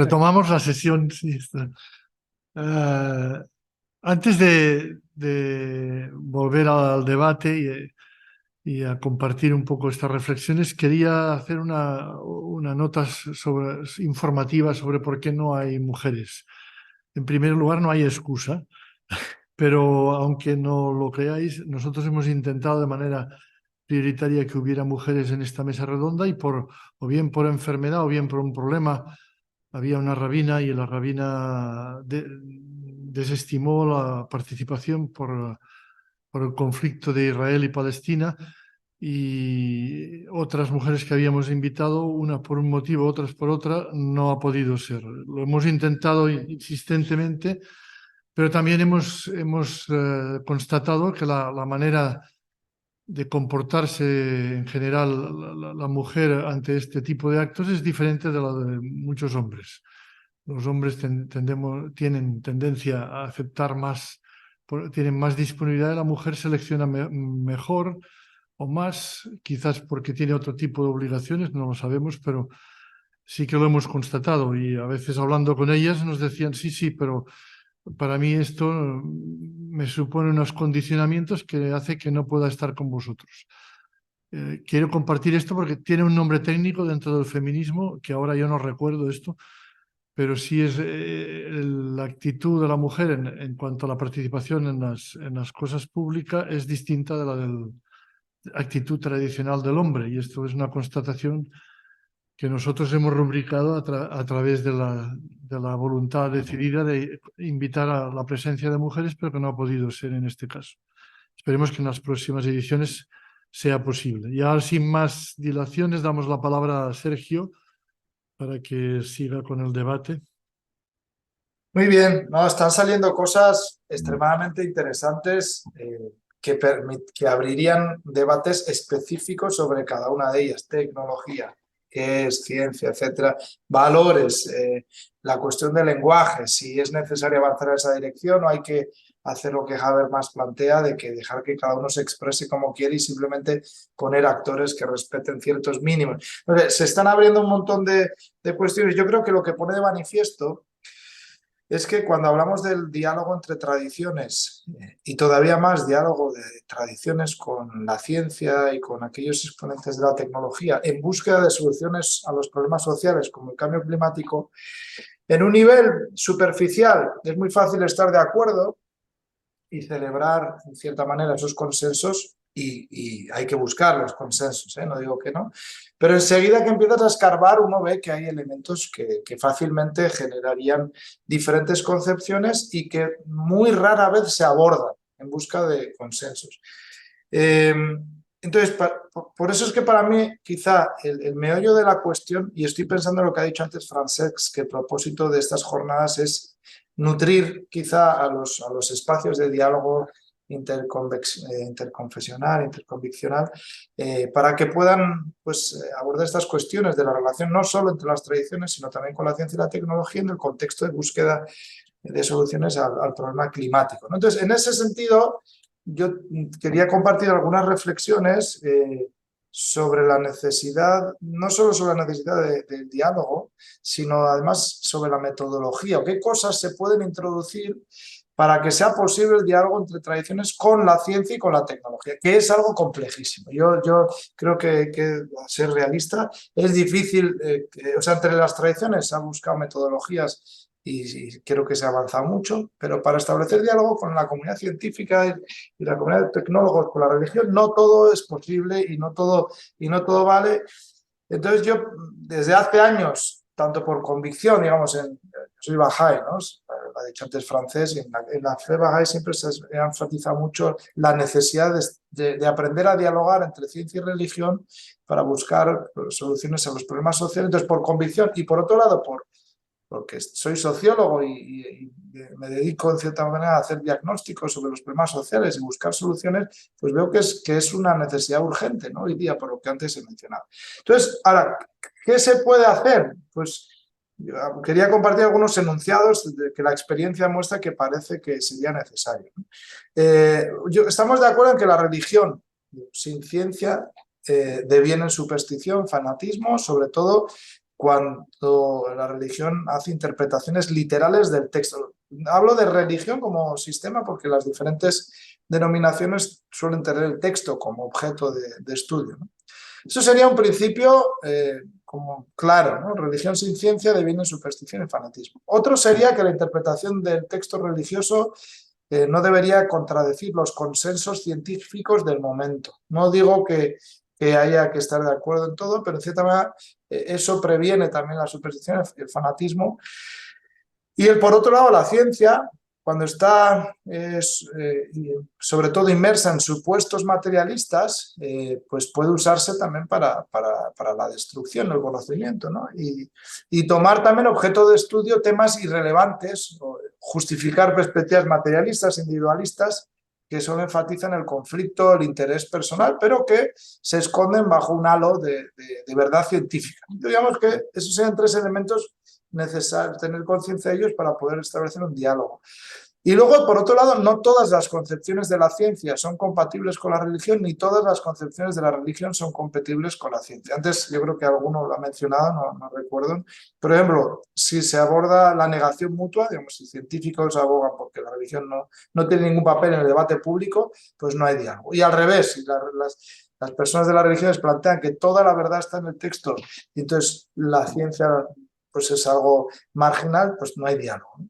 Retomamos la sesión. Sí, Eh, antes de volver al debate y a compartir un poco estas reflexiones, quería hacer una nota informativa sobre por qué no hay mujeres. En primer lugar, no hay excusa, pero aunque no lo creáis, nosotros hemos intentado de manera prioritaria que hubiera mujeres en esta mesa redonda y o bien por enfermedad o bien por un problema. Había una rabina y la rabina desestimó la participación por el conflicto de Israel y Palestina, y otras mujeres que habíamos invitado, una por un motivo, otras por otra, no ha podido ser. Lo hemos intentado insistentemente, pero también hemos constatado que la manera de comportarse en general la mujer ante este tipo de actos es diferente de la de muchos hombres. Los hombres tienen tendencia a aceptar más, tienen más disponibilidad, y la mujer selecciona mejor o más, quizás porque tiene otro tipo de obligaciones, no lo sabemos, pero sí que lo hemos constatado, y a veces hablando con ellas nos decían, sí, sí, pero para mí esto me supone unos condicionamientos que hace que no pueda estar con vosotros. Quiero compartir esto porque tiene un nombre técnico dentro del feminismo, que ahora yo no recuerdo esto, pero sí es la actitud de la mujer en cuanto a la participación en las cosas públicas es distinta de la actitud tradicional del hombre, y esto es una constatación que nosotros hemos rubricado a través de la voluntad decidida de invitar a la presencia de mujeres, pero que no ha podido ser en este caso. Esperemos que en las próximas ediciones sea posible. Y ahora, sin más dilaciones, damos la palabra a Sergio para que siga con el debate. Muy bien, no, están saliendo cosas extremadamente interesantes que abrirían debates específicos sobre cada una de ellas: tecnología, qué es ciencia, etcétera, valores, la cuestión del lenguaje, si es necesario avanzar en esa dirección o hay que hacer lo que Habermas plantea, de que dejar que cada uno se exprese como quiere y simplemente poner actores que respeten ciertos mínimos. Entonces, se están abriendo un montón de cuestiones. Yo creo que lo que pone de manifiesto es que cuando hablamos del diálogo entre tradiciones y todavía más diálogo de tradiciones con la ciencia y con aquellos exponentes de la tecnología en búsqueda de soluciones a los problemas sociales como el cambio climático, en un nivel superficial es muy fácil estar de acuerdo y celebrar en cierta manera esos consensos, y hay que buscar los consensos, no digo que no, pero enseguida que empiezas a escarbar uno ve que hay elementos que fácilmente generarían diferentes concepciones y que muy rara vez se abordan en busca de consensos. Entonces, por eso es que para mí quizá el meollo de la cuestión, y estoy pensando en lo que ha dicho antes Francesc, que el propósito de estas jornadas es nutrir quizá a los espacios de diálogo interconfesional, interconviccional, para que puedan abordar estas cuestiones de la relación no solo entre las tradiciones, sino también con la ciencia y la tecnología en el contexto de búsqueda de soluciones al problema climático, ¿no? Entonces, en ese sentido, yo quería compartir algunas reflexiones sobre la necesidad, no solo sobre la necesidad del diálogo, sino además sobre la metodología, o qué cosas se pueden introducir para que sea posible el diálogo entre tradiciones con la ciencia y con la tecnología, que es algo complejísimo. Yo creo que a ser realista, es difícil, o sea, entre las tradiciones se han buscado metodologías y creo que se ha avanzado mucho, pero para establecer diálogo con la comunidad científica y la comunidad de tecnólogos, con la religión, no todo es posible y no todo vale. Entonces yo, desde hace años, tanto por convicción, digamos, soy Bahá'í, ¿no? Lo ha dicho antes Francés, y en la fe Bahá'í siempre se ha enfatizado mucho la necesidad de aprender a dialogar entre ciencia y religión para buscar soluciones a los problemas sociales. Entonces, por convicción, y por otro lado, porque soy sociólogo y me dedico en cierta manera a hacer diagnósticos sobre los problemas sociales y buscar soluciones, pues veo que es una necesidad urgente, ¿no? Hoy día, por lo que antes he mencionado. Entonces, ahora, ¿qué se puede hacer? Pues yo quería compartir algunos enunciados de que la experiencia muestra que parece que sería necesario, ¿no? Estamos de acuerdo en que la religión sin ciencia deviene en superstición, fanatismo, sobre todo cuando la religión hace interpretaciones literales del texto. Hablo de religión como sistema porque las diferentes denominaciones suelen tener el texto como objeto de estudio, ¿no? Eso sería un principio como claro, ¿no? Religión sin ciencia deviene superstición y fanatismo. Otro sería que la interpretación del texto religioso no debería contradecir los consensos científicos del momento. No digo que haya que estar de acuerdo en todo, pero en cierta manera eso previene también la superstición, el fanatismo. Y por otro lado, la ciencia, cuando está sobre todo inmersa en supuestos materialistas, pues puede usarse también para la destrucción del conocimiento, ¿no? Y tomar también objeto de estudio temas irrelevantes, o justificar perspectivas materialistas, individualistas, que solo enfatizan el conflicto, el interés personal, pero que se esconden bajo un halo de verdad científica. Digamos que esos serían tres elementos necesarios, tener conciencia de ellos para poder establecer un diálogo. Y luego, por otro lado, no todas las concepciones de la ciencia son compatibles con la religión, ni todas las concepciones de la religión son compatibles con la ciencia. Antes yo creo que alguno lo ha mencionado, no recuerdo. Por ejemplo, si se aborda la negación mutua, digamos, si científicos abogan porque la religión no tiene ningún papel en el debate público, pues no hay diálogo. Y al revés, si las personas de las religiones plantean que toda la verdad está en el texto y entonces la ciencia pues es algo marginal, pues no hay diálogo, ¿no?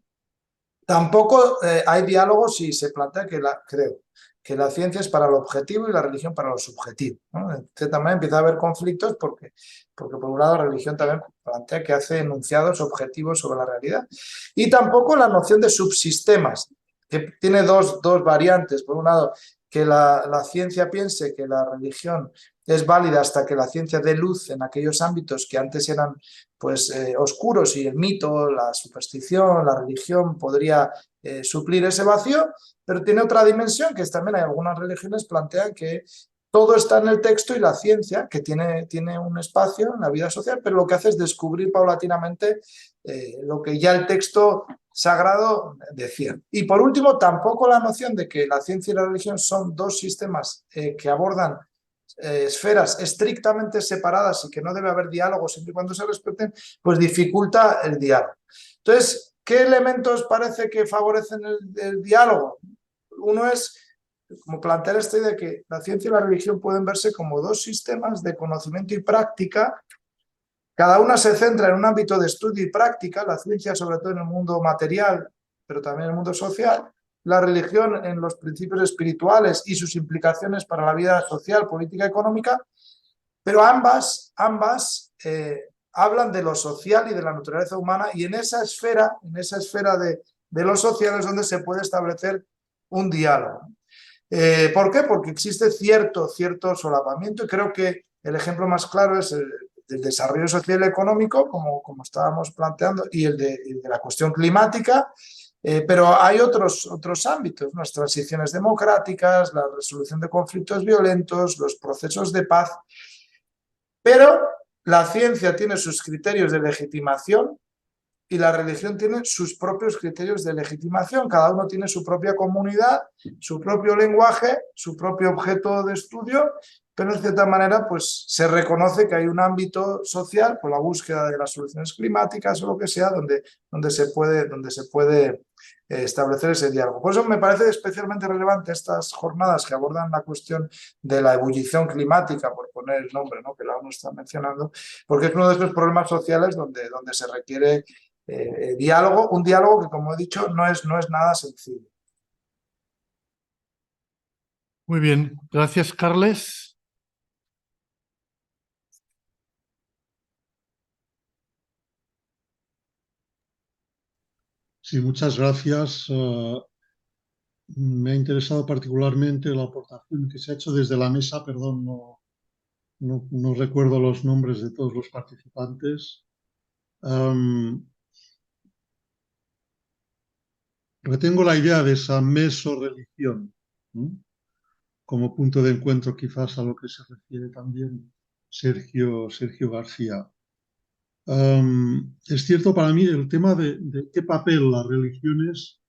Tampoco hay diálogo si se plantea creo, que la ciencia es para lo objetivo y la religión para lo subjetivo, ¿no? De cierta manera empieza a haber conflictos porque por un lado la religión también plantea que hace enunciados objetivos sobre la realidad. Y tampoco la noción de subsistemas, que tiene dos variantes. Por un lado, que la ciencia piense que la religión es válida hasta que la ciencia dé luz en aquellos ámbitos que antes eran pues oscuros y el mito, la superstición, la religión podría suplir ese vacío, pero tiene otra dimensión que es también hay algunas religiones plantean que todo está en el texto y la ciencia, que tiene un espacio en la vida social, pero lo que hace es descubrir paulatinamente lo que ya el texto sagrado decía. Y por último, tampoco la noción de que la ciencia y la religión son dos sistemas que abordan esferas estrictamente separadas y que no debe haber diálogo siempre y cuando se respeten, pues dificulta el diálogo. Entonces, ¿qué elementos parece que favorecen el diálogo? Uno es como plantear esta idea de que la ciencia y la religión pueden verse como dos sistemas de conocimiento y práctica. Cada una se centra en un ámbito de estudio y práctica, la ciencia sobre todo en el mundo material, pero también en el mundo social, la religión en los principios espirituales y sus implicaciones para la vida social, política, económica, pero ambas hablan de lo social y de la naturaleza humana y en esa esfera de lo social es donde se puede establecer un diálogo. ¿Por qué? Porque existe cierto solapamiento y creo que el ejemplo más claro es el del desarrollo social y económico, como estábamos planteando, y el de la cuestión climática, pero hay otros ámbitos, las transiciones democráticas, la resolución de conflictos violentos, los procesos de paz, pero la ciencia tiene sus criterios de legitimación y la religión tiene sus propios criterios de legitimación. Cada uno tiene su propia comunidad, su propio lenguaje, su propio objeto de estudio, pero en cierta manera pues se reconoce que hay un ámbito social por la búsqueda de las soluciones climáticas o lo que sea donde se puede establecer ese diálogo. Por eso me parece especialmente relevante estas jornadas que abordan la cuestión de la ebullición climática, por poner el nombre, ¿no?, que la ONU está mencionando, porque es uno de esos problemas sociales donde se requiere diálogo, un diálogo que, como he dicho, no es nada sencillo. Muy bien, gracias, Carles. Sí, muchas gracias. Me ha interesado particularmente la aportación que se ha hecho desde la mesa. Perdón, no recuerdo los nombres de todos los participantes. Retengo la idea de esa mesorreligión, ¿no?, como punto de encuentro quizás a lo que se refiere también Sergio García. Es cierto para mí el tema de qué papel las religiones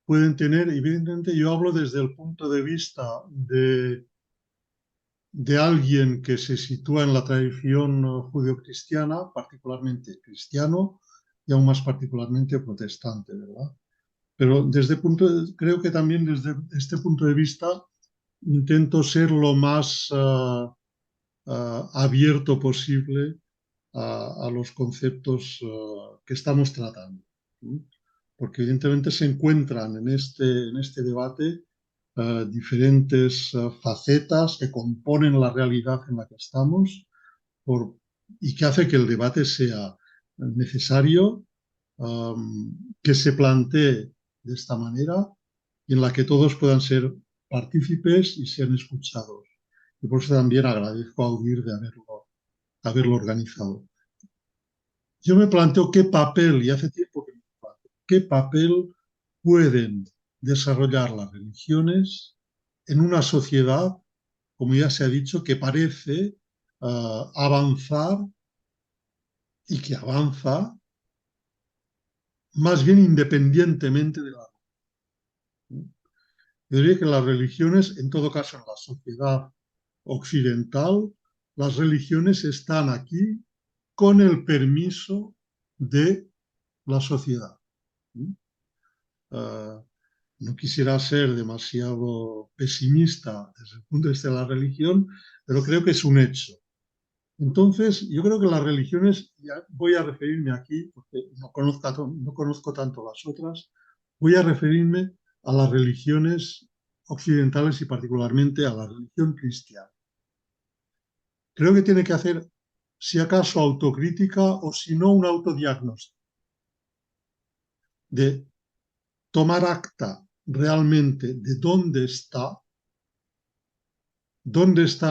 pueden tener. Evidentemente yo hablo desde el punto de vista de alguien que se sitúa en la tradición judeocristiana, particularmente cristiano y aún más particularmente protestante, ¿verdad? Pero creo que también desde este punto de vista intento ser lo más abierto posible a los conceptos que estamos tratando, ¿sí? Porque evidentemente se encuentran en este debate diferentes facetas que componen la realidad en la que estamos y que hace que el debate sea necesario, que se plantee de esta manera y en la que todos puedan ser partícipes y sean escuchados. Y por eso también agradezco a UDIR de haberlo organizado. Yo me planteo qué papel, y hace tiempo que me planteo, qué papel pueden desarrollar las religiones en una sociedad, como ya se ha dicho, que parece avanzar y que avanza más bien independientemente de la religión. Yo diría que las religiones, en todo caso en la sociedad occidental, las religiones están aquí con el permiso de la sociedad. No quisiera ser demasiado pesimista desde el punto de vista de la religión, pero creo que es un hecho. Entonces, yo creo que las religiones, ya voy a referirme aquí, porque no conozco tanto las otras, voy a referirme a las religiones occidentales y particularmente a la religión cristiana. Creo que tiene que hacer, si acaso, autocrítica o si no, un autodiagnóstico de tomar acta realmente de dónde están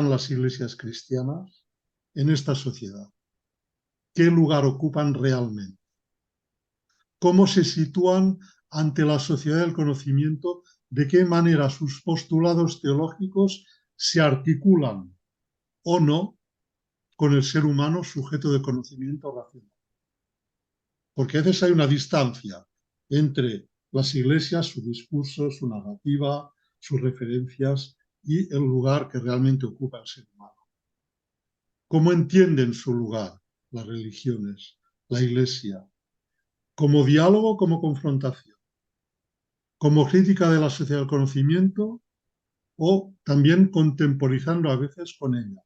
las iglesias cristianas en esta sociedad, qué lugar ocupan realmente, cómo se sitúan ante la sociedad del conocimiento, de qué manera sus postulados teológicos se articulan o no con el ser humano sujeto de conocimiento racional. Porque a veces hay una distancia entre las iglesias, su discurso, su narrativa, sus referencias y el lugar que realmente ocupa el ser humano. ¿Cómo entienden su lugar las religiones, la iglesia? ¿Como diálogo, como confrontación? ¿Como crítica de la sociedad del conocimiento o también contemporizando a veces con ella?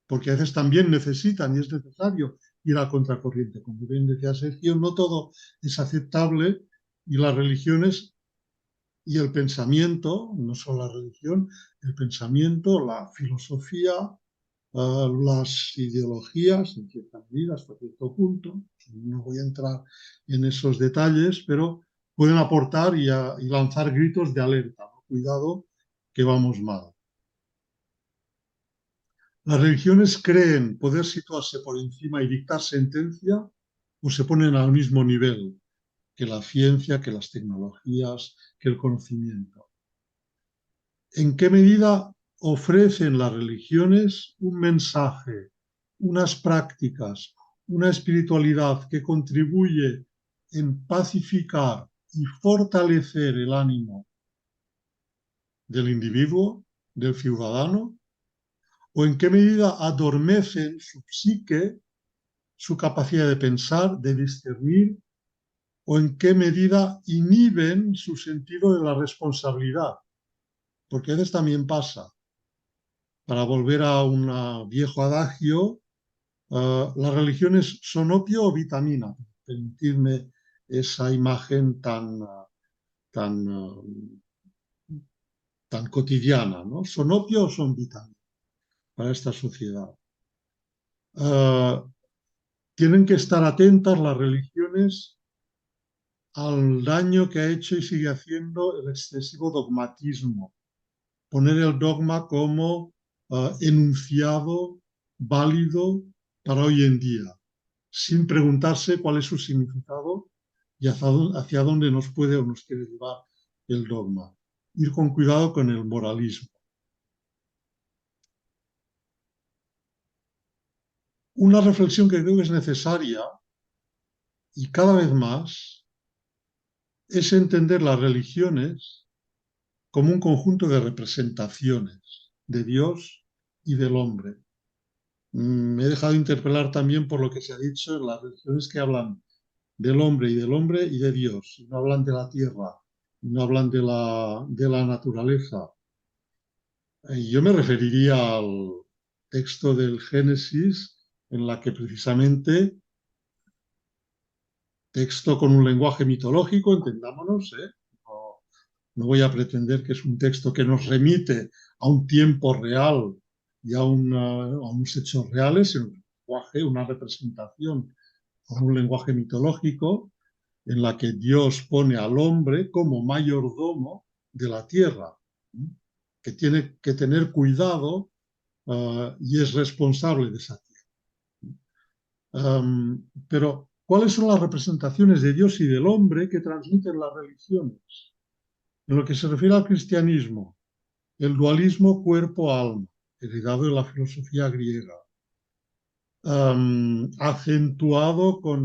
Porque a veces también necesitan y es necesario ir a contracorriente. Como bien decía Sergio, no todo es aceptable y las religiones y el pensamiento, no solo la religión, el pensamiento, la filosofía, las ideologías, en cierta medida, hasta cierto punto, no voy a entrar en esos detalles, pero pueden aportar y lanzar gritos de alerta, ¿no? Cuidado que vamos mal. Las religiones creen poder situarse por encima y dictar sentencia o se ponen al mismo nivel que la ciencia, que las tecnologías, que el conocimiento. ¿En qué medida ofrecen las religiones un mensaje, unas prácticas, una espiritualidad que contribuye en pacificar y fortalecer el ánimo del individuo, del ciudadano? ¿O en qué medida adormecen su psique, su capacidad de pensar, de discernir? ¿O en qué medida inhiben su sentido de la responsabilidad? Porque a veces también pasa. Para volver a un viejo adagio, las religiones son opio o vitamina. Permitidme esa imagen tan, tan cotidiana, ¿no? ¿Son opio o son vitamina para esta sociedad? Tienen que estar atentas las religiones al daño que ha hecho y sigue haciendo el excesivo dogmatismo. Poner el dogma como enunciado válido para hoy en día, sin preguntarse cuál es su significado y hacia dónde nos puede o nos quiere llevar el dogma. Ir con cuidado con el moralismo. Una reflexión que creo que es necesaria y cada vez más es entender las religiones como un conjunto de representaciones. de Dios y del hombre. Me he dejado interpelar también por lo que se ha dicho en las religiones que hablan del hombre y de Dios, y no hablan de la tierra, y no hablan de la naturaleza. Yo me referiría al texto del Génesis, en la que precisamente, texto con un lenguaje mitológico, entendámonos, no voy a pretender que es un texto que nos remite a un tiempo real y a unos hechos reales, sino un lenguaje, una representación con un lenguaje mitológico en la que Dios pone al hombre como mayordomo de la tierra, que tiene que tener cuidado y es responsable de esa tierra. Pero, ¿cuáles son las representaciones de Dios y del hombre que transmiten las religiones? En lo que se refiere al cristianismo, el dualismo cuerpo-alma, heredado de la filosofía griega, acentuado por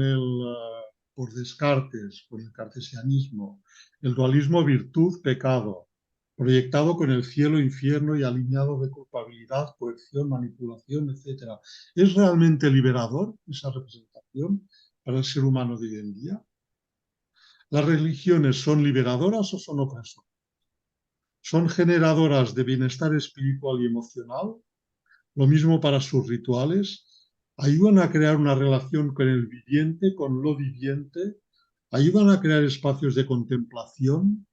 Descartes, con el cartesianismo, el dualismo virtud-pecado, proyectado con el cielo-infierno y alineado de culpabilidad, coerción, manipulación, etc. ¿Es realmente liberador esa representación para el ser humano de hoy en día? ¿Las religiones son liberadoras o son opresoras? ¿Son generadoras de bienestar espiritual y emocional? Lo mismo para sus rituales. ¿Ayudan a crear una relación con el viviente, con lo viviente? ¿Ayudan a crear espacios de contemplación,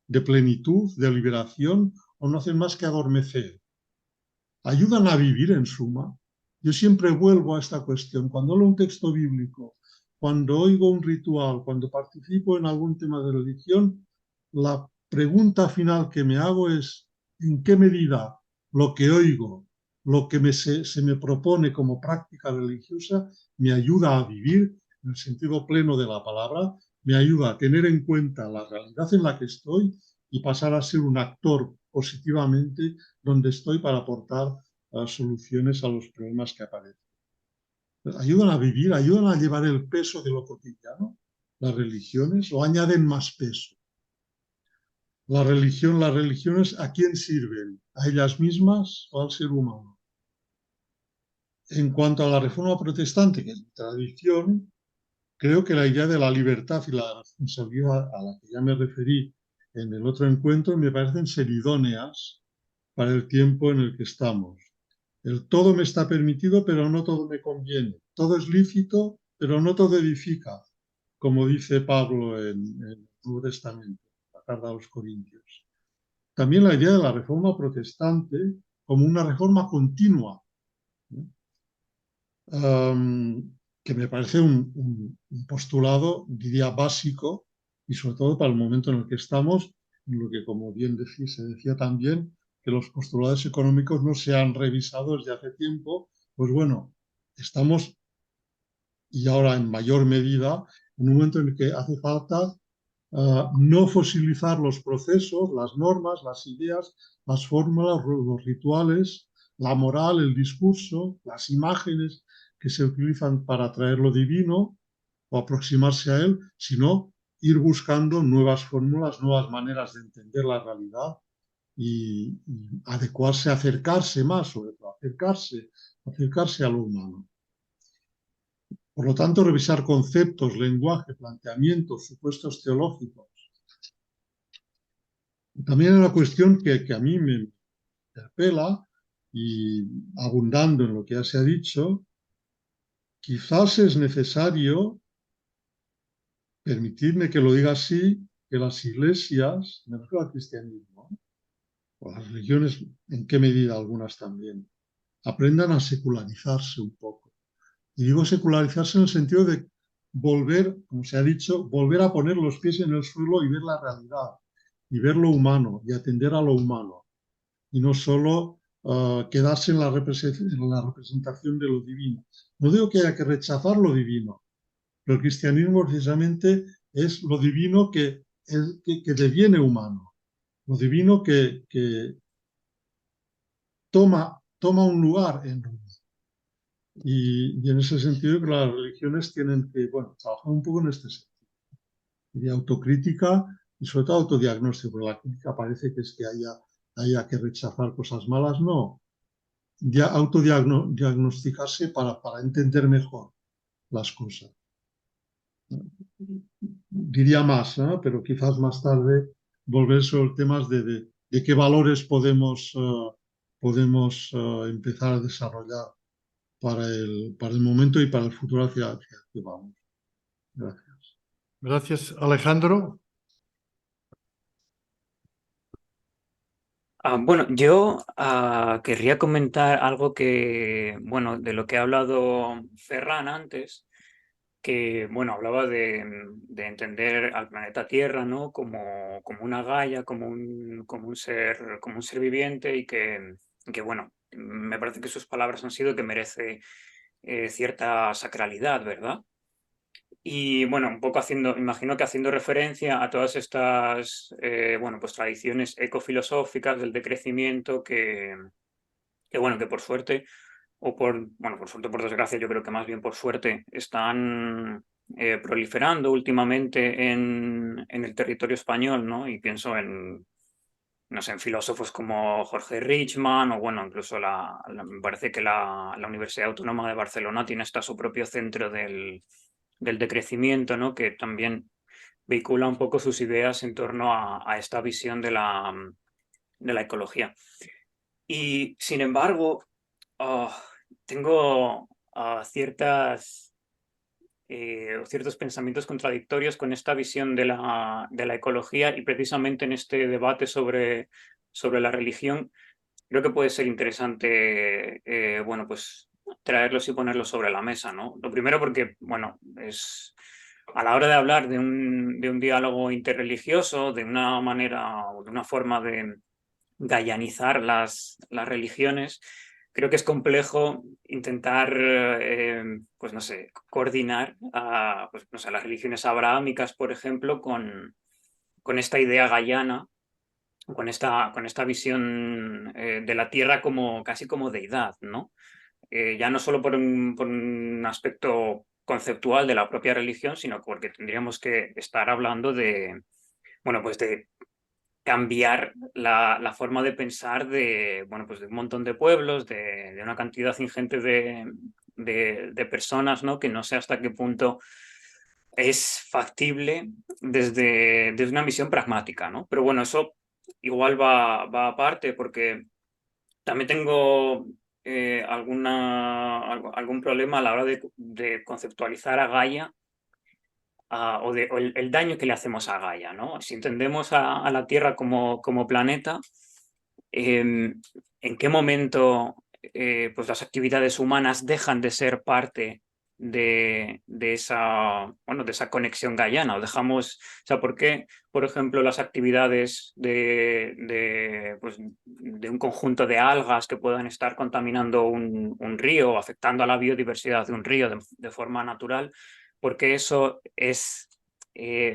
de plenitud, de liberación? ¿O no hacen más que adormecer? ¿Ayudan a vivir en suma? Yo siempre vuelvo a esta cuestión. Cuando leo un texto bíblico, cuando oigo un ritual, cuando participo en algún tema de religión, la pregunta final que me hago es: ¿en qué medida lo que oigo, lo que se me propone como práctica religiosa, me ayuda a vivir en el sentido pleno de la palabra, me ayuda a tener en cuenta la realidad en la que estoy y pasar a ser un actor positivamente donde estoy para aportar soluciones a los problemas que aparecen? ¿Ayudan a vivir, ayudan a llevar el peso de lo cotidiano, las religiones, o añaden más peso? Las religiones, ¿a quién sirven? ¿A ellas mismas o al ser humano? En cuanto a la reforma protestante, que es mi tradición, creo que la idea de la libertad y la responsabilidad a la que ya me referí en el otro encuentro me parecen ser idóneas para el tiempo en el que estamos. El todo me está permitido, pero no todo me conviene. Todo es lícito, pero no todo edifica, como dice Pablo en el Nuevo Testamento, la carta a los Corintios. También la idea de la reforma protestante como una reforma continua, que me parece un postulado, diría, básico, y sobre todo para el momento en el que estamos, en lo que, como bien se decía también, que los postulados económicos no se han revisado desde hace tiempo. Pues bueno, estamos, y ahora en mayor medida, en un momento en el que hace falta no fosilizar los procesos, las normas, las ideas, las fórmulas, los rituales, la moral, el discurso, las imágenes que se utilizan para atraer lo divino o aproximarse a él, sino ir buscando nuevas fórmulas, nuevas maneras de entender la realidad y adecuarse, acercarse más, sobre todo, acercarse a lo humano. Por lo tanto, revisar conceptos, lenguaje, planteamientos, supuestos teológicos. También es una cuestión que a mí me interpela, y abundando en lo que ya se ha dicho, quizás es necesario, permitidme que lo diga así, que las iglesias, me refiero al cristianismo, o las religiones, en qué medida algunas también, aprendan a secularizarse un poco. Y digo secularizarse en el sentido de volver, como se ha dicho, volver a poner los pies en el suelo y ver la realidad, y ver lo humano, y atender a lo humano, y no solo quedarse en la representación de lo divino. No digo que haya que rechazar lo divino, pero el cristianismo precisamente es lo divino que deviene humano, lo divino que toma un lugar en uno. Y en ese sentido que las religiones tienen que, bueno, trabajar un poco en este sentido, de autocrítica y sobre todo autodiagnóstico, porque la crítica parece que es que haya haya que rechazar cosas malas, no. Ya autodiagnosticarse para entender mejor las cosas. Diría más, ¿no? Pero quizás más tarde volver sobre temas de qué valores podemos empezar a desarrollar para el momento y para el futuro hacia que vamos. Gracias. Gracias, Alejandro. Bueno, yo querría comentar algo que, bueno, de lo que ha hablado Ferran antes, que, bueno, hablaba de entender al planeta Tierra, ¿no? Como una Gaia, como un ser viviente y que, bueno, me parece que sus palabras han sido que merece cierta sacralidad, ¿verdad? Y bueno, un poco imagino que haciendo referencia a todas estas, bueno, pues tradiciones ecofilosóficas del decrecimiento que bueno, que por suerte, bueno, por suerte, por desgracia, yo creo que más bien por suerte, están proliferando últimamente en el territorio español, ¿no? Y pienso no sé, en filósofos como Jorge Richman o bueno, incluso me parece que la Universidad Autónoma de Barcelona tiene hasta su propio centro del decrecimiento, ¿no? Que también vehicula un poco sus ideas en torno a esta visión de la ecología. Y sin embargo, tengo ciertos pensamientos contradictorios con esta visión de la ecología y precisamente en este debate sobre la religión creo que puede ser interesante, bueno, pues traerlos y ponerlos sobre la mesa, ¿no? Lo primero porque, bueno, es a la hora de hablar de un diálogo interreligioso, de una manera o de una forma de gallanizar las religiones, creo que es complejo intentar, pues no sé, coordinar pues, no sé, las religiones abrahámicas, por ejemplo, con esta idea gallana con esta visión de la tierra como casi como deidad, ¿no? Ya no solo por un aspecto conceptual de la propia religión, sino porque tendríamos que estar hablando bueno, pues de cambiar la forma de pensar bueno, pues de un montón de pueblos, de una cantidad ingente de personas, ¿no? Que no sé hasta qué punto es factible desde una visión pragmática, ¿no? Pero bueno, eso igual va aparte porque también tengo algún problema a la hora de conceptualizar a Gaia o el daño que le hacemos a Gaia, ¿no? Si entendemos a la Tierra como planeta, ¿en qué momento pues las actividades humanas dejan de ser parte de esa, bueno, de esa conexión gaiana? O dejamos, o sea, ¿por qué, por ejemplo, las actividades pues, de un conjunto de algas que puedan estar contaminando un río o afectando a la biodiversidad de un río de forma natural, porque eso es,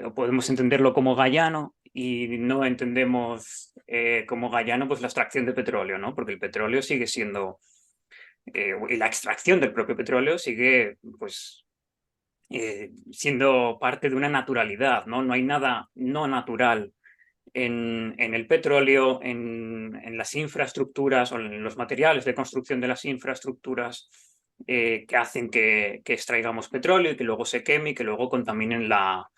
o podemos entenderlo como gaiano y no entendemos como gaiano pues la extracción de petróleo, ¿no? Porque el petróleo sigue siendo, y la extracción del propio petróleo sigue pues siendo parte de una naturalidad, ¿no? No hay nada no natural en el petróleo, en las infraestructuras o en los materiales de construcción de las infraestructuras que hacen que extraigamos petróleo y que luego se queme y que luego contaminen la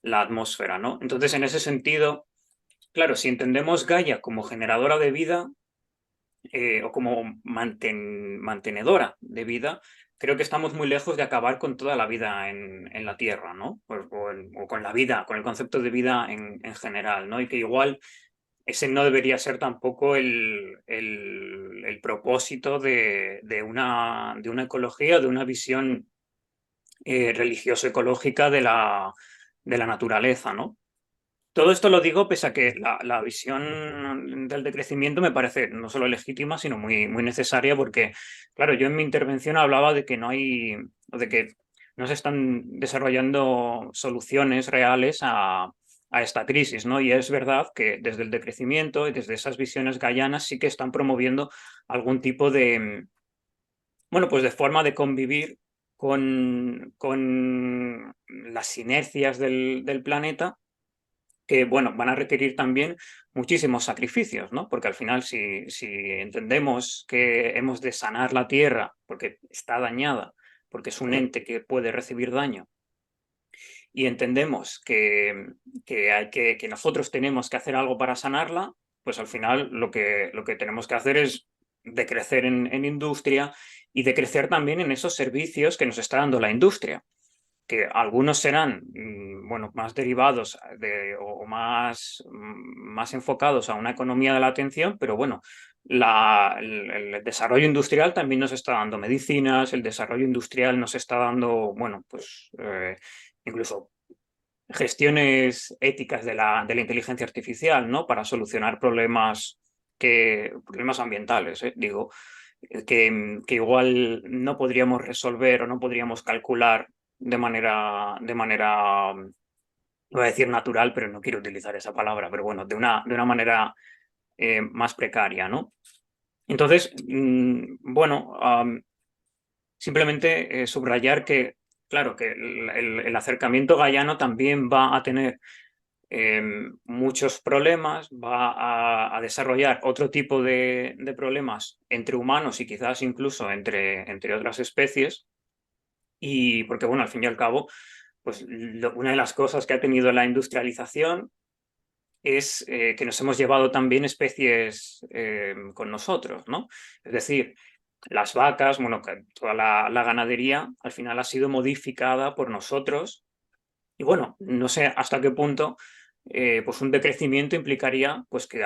atmósfera, ¿no? Entonces, en ese sentido, claro, si entendemos Gaia como generadora de vida o como mantenedora de vida, creo que estamos muy lejos de acabar con toda la vida en la Tierra, ¿no? O con la vida, con el concepto de vida en general, ¿no? Y que igual ese no debería ser tampoco el propósito de una ecología, de una visión religioso-ecológica de la naturaleza, ¿no? Todo esto lo digo pese a que la visión del decrecimiento me parece no solo legítima, sino muy necesaria, porque, claro, yo en mi intervención hablaba de que de que no se están desarrollando soluciones reales a esta crisis, ¿no? Y es verdad que desde el decrecimiento y desde esas visiones gaianas sí que están promoviendo algún tipo bueno, pues de forma de convivir con las inercias del planeta que, bueno, van a requerir también muchísimos sacrificios, ¿no? Porque al final, si entendemos que hemos de sanar la tierra porque está dañada, porque es un ente que puede recibir daño, y entendemos que nosotros tenemos que hacer algo para sanarla, pues al final lo que tenemos que hacer es decrecer en industria y decrecer también en esos servicios que nos está dando la industria, que algunos serán bueno, más derivados o más enfocados a una economía de la atención, pero bueno, el desarrollo industrial también nos está dando medicinas, el desarrollo industrial nos está dando, bueno, pues incluso gestiones éticas de la inteligencia artificial, ¿no? Para solucionar problemas ambientales, digo, que igual no podríamos resolver o no podríamos calcular de manera, voy a decir natural, pero no quiero utilizar esa palabra, pero bueno, de una manera más precaria, ¿no? Entonces, bueno, simplemente subrayar que, claro, que el acercamiento gaiano también va a tener muchos problemas, va a desarrollar otro tipo de problemas entre humanos y quizás incluso entre otras especies. Y porque, bueno, al fin y al cabo, pues una de las cosas que ha tenido la industrialización es que nos hemos llevado también especies con nosotros, ¿no? Es decir, las vacas, bueno, toda la ganadería al final ha sido modificada por nosotros y bueno, no sé hasta qué punto pues un decrecimiento implicaría pues que,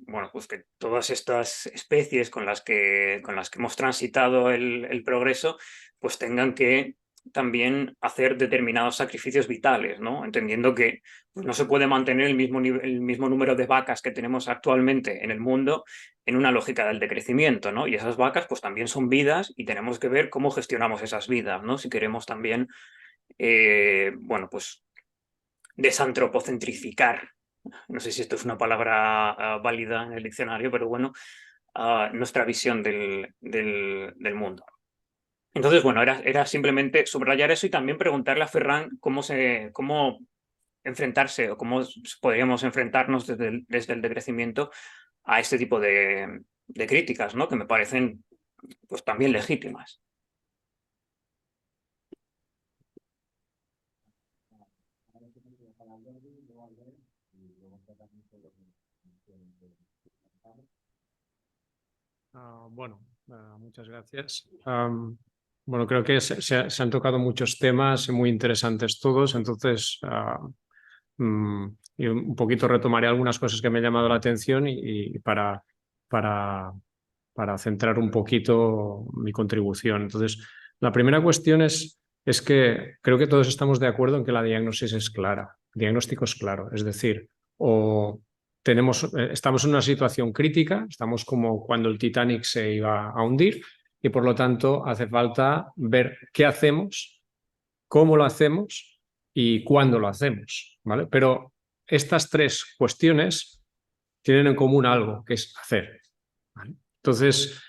bueno, pues que todas estas especies con las que hemos transitado el progreso pues tengan que también hacer determinados sacrificios vitales, ¿no? Entendiendo que pues, no se puede mantener el mismo número de vacas que tenemos actualmente en el mundo en una lógica del decrecimiento, ¿no? Y esas vacas pues también son vidas y tenemos que ver cómo gestionamos esas vidas, ¿no? Si queremos también bueno, pues desantropocentrificar. No sé si esto es una palabra válida en el diccionario, pero bueno, nuestra visión del mundo. Entonces, bueno, era simplemente subrayar eso y también preguntarle a Ferran cómo enfrentarse o cómo podríamos enfrentarnos desde el decrecimiento a este tipo de críticas, ¿no? Que me parecen pues también legítimas. Bueno, muchas gracias. Bueno, creo que se han tocado muchos temas muy interesantes todos, entonces y un poquito retomaré algunas cosas que me han llamado la atención y para centrar un poquito mi contribución. Entonces, la primera cuestión es que creo que todos estamos de acuerdo en que la diagnosis es clara, el diagnóstico es claro, es decir, o estamos en una situación crítica, estamos como cuando el Titanic se iba a hundir y por lo tanto hace falta ver qué hacemos, cómo lo hacemos y cuándo lo hacemos, ¿vale? Pero estas tres cuestiones tienen en común algo, que es hacer, ¿vale? Entonces,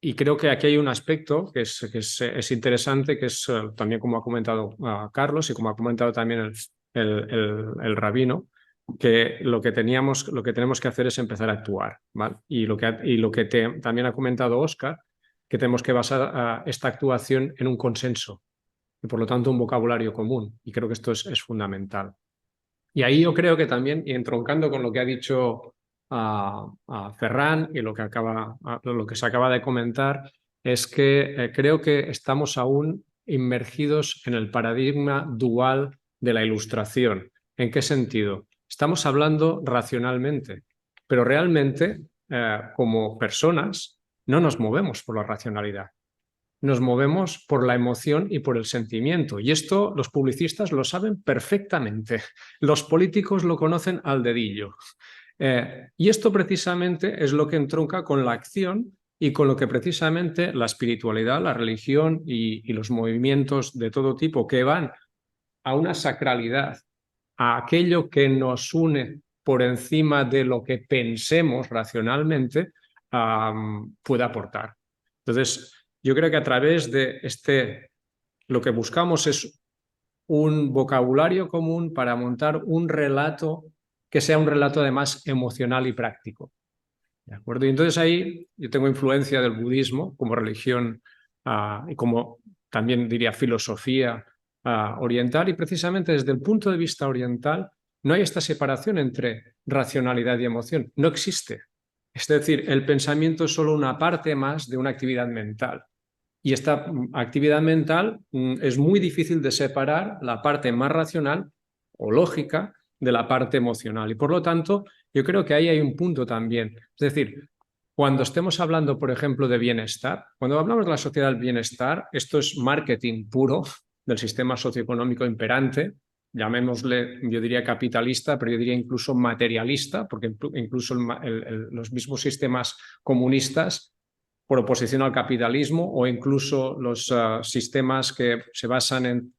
y creo que aquí hay un aspecto que es interesante, que es también como ha comentado Carlos y como ha comentado también el rabino, que lo que tenemos que hacer es empezar a actuar, ¿vale? Y lo que también ha comentado Óscar, que tenemos que basar esta actuación en un consenso y por lo tanto un vocabulario común. Y creo que esto es fundamental. Y ahí yo creo que también, y entroncando con lo que ha dicho a Ferran y lo que se acaba de comentar, es que creo que estamos aún inmergidos en el paradigma dual de la ilustración. ¿En qué sentido? Estamos hablando racionalmente, pero realmente, como personas, no nos movemos por la racionalidad. Nos movemos por la emoción y por el sentimiento. Y esto los publicistas lo saben perfectamente. Los políticos lo conocen al dedillo. Y esto precisamente es lo que entronca con la acción y con lo que precisamente la espiritualidad, la religión y los movimientos de todo tipo que van a una sacralidad, a aquello que nos une por encima de lo que pensemos racionalmente, puede aportar. Entonces, yo creo que a través de lo que buscamos es un vocabulario común para montar un relato que sea un relato además emocional y práctico. ¿De acuerdo? Y entonces ahí yo tengo influencia del budismo como religión y como también diría filosofía oriental, y precisamente desde el punto de vista oriental no hay esta separación entre racionalidad y emoción. No existe. Es decir, el pensamiento es solo una parte más de una actividad mental. Y esta actividad mental es muy difícil de separar la parte más racional o lógica de la parte emocional. Y por lo tanto, yo creo que ahí hay un punto también. Es decir, cuando estemos hablando, por ejemplo, de bienestar, cuando hablamos de la sociedad del bienestar, esto es marketing puro del sistema socioeconómico imperante, llamémosle, yo diría capitalista, pero yo diría incluso materialista, porque incluso los mismos sistemas comunistas, por oposición al capitalismo, o incluso los sistemas que se basan en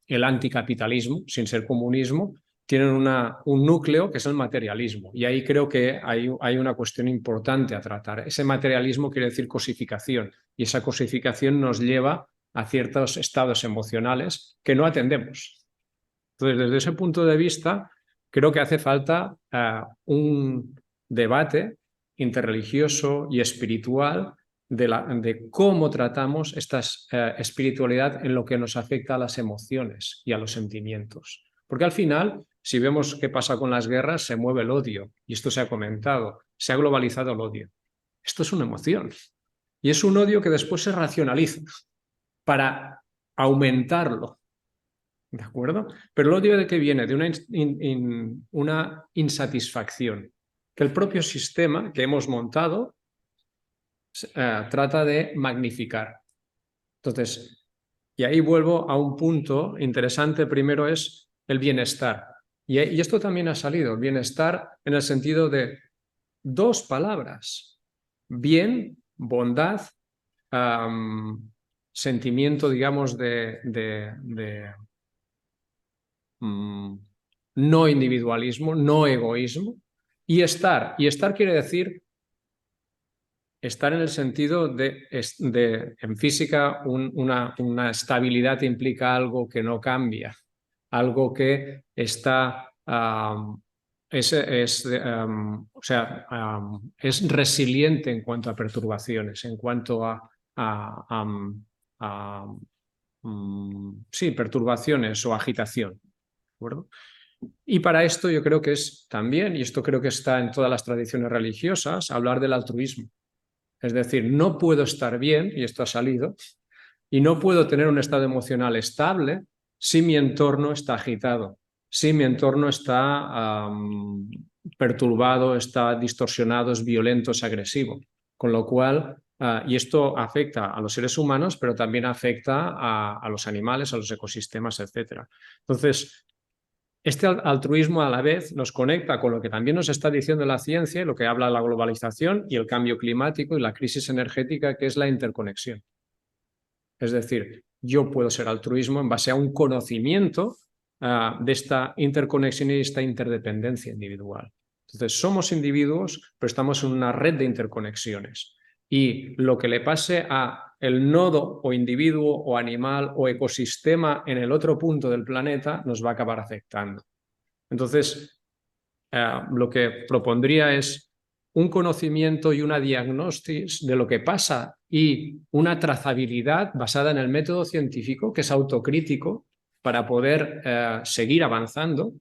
el anticapitalismo, sin ser comunismo, tienen un núcleo que es el materialismo. Y ahí creo que hay una cuestión importante a tratar. Ese materialismo quiere decir cosificación, y esa cosificación nos lleva a ciertos estados emocionales que no atendemos. Entonces, desde ese punto de vista, creo que hace falta un debate interreligioso y espiritual de cómo tratamos esta espiritualidad en lo que nos afecta a las emociones y a los sentimientos. Porque al final, si vemos qué pasa con las guerras, se mueve el odio, y esto se ha comentado, se ha globalizado el odio. Esto es una emoción, y es un odio que después se racionaliza para aumentarlo. ¿De acuerdo? Pero el odio de qué viene, de una insatisfacción que el propio sistema que hemos montado trata de magnificar. Entonces, y ahí vuelvo a un punto interesante. Primero es el bienestar. Y esto también ha salido, el bienestar en el sentido de dos palabras: bien, bondad, sentimiento, digamos, no individualismo, no egoísmo, y estar. Y estar quiere decir estar en el sentido en física, una estabilidad implica algo que no cambia, algo que está, es resiliente en cuanto a perturbaciones, en cuanto sí, perturbaciones o agitación. ¿De acuerdo? Y para esto yo creo que es también, y esto creo que está en todas las tradiciones religiosas, hablar del altruismo. Es decir, no puedo estar bien, y esto ha salido, y no puedo tener un estado emocional estable si mi entorno está agitado, si mi entorno está perturbado, está distorsionado, es violento, es agresivo. Con lo cual, y esto afecta a los seres humanos, pero también afecta a los animales, a los ecosistemas, etc. Entonces, este altruismo a la vez nos conecta con lo que también nos está diciendo la ciencia, lo que habla la globalización y el cambio climático y la crisis energética, que es la interconexión. Es decir, yo puedo ser altruismo en base a un conocimiento de esta interconexión y esta interdependencia individual. Entonces, somos individuos, pero estamos en una red de interconexiones. Y lo que le pase a el nodo o individuo o animal o ecosistema en el otro punto del planeta nos va a acabar afectando. Entonces, lo que propondría es un conocimiento y una diagnosis de lo que pasa y una trazabilidad basada en el método científico, que es autocrítico, para poder seguir avanzando,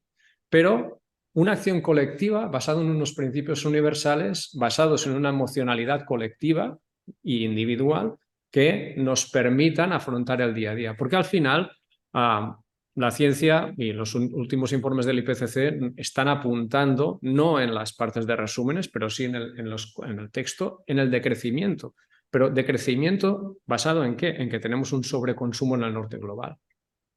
pero una acción colectiva basada en unos principios universales, basados en una emocionalidad colectiva e individual, que nos permitan afrontar el día a día. Porque al final, la ciencia y los últimos informes del IPCC están apuntando, no en las partes de resúmenes, pero sí en el texto, en el decrecimiento. Pero decrecimiento basado ¿en qué? En que tenemos un sobreconsumo en el norte global.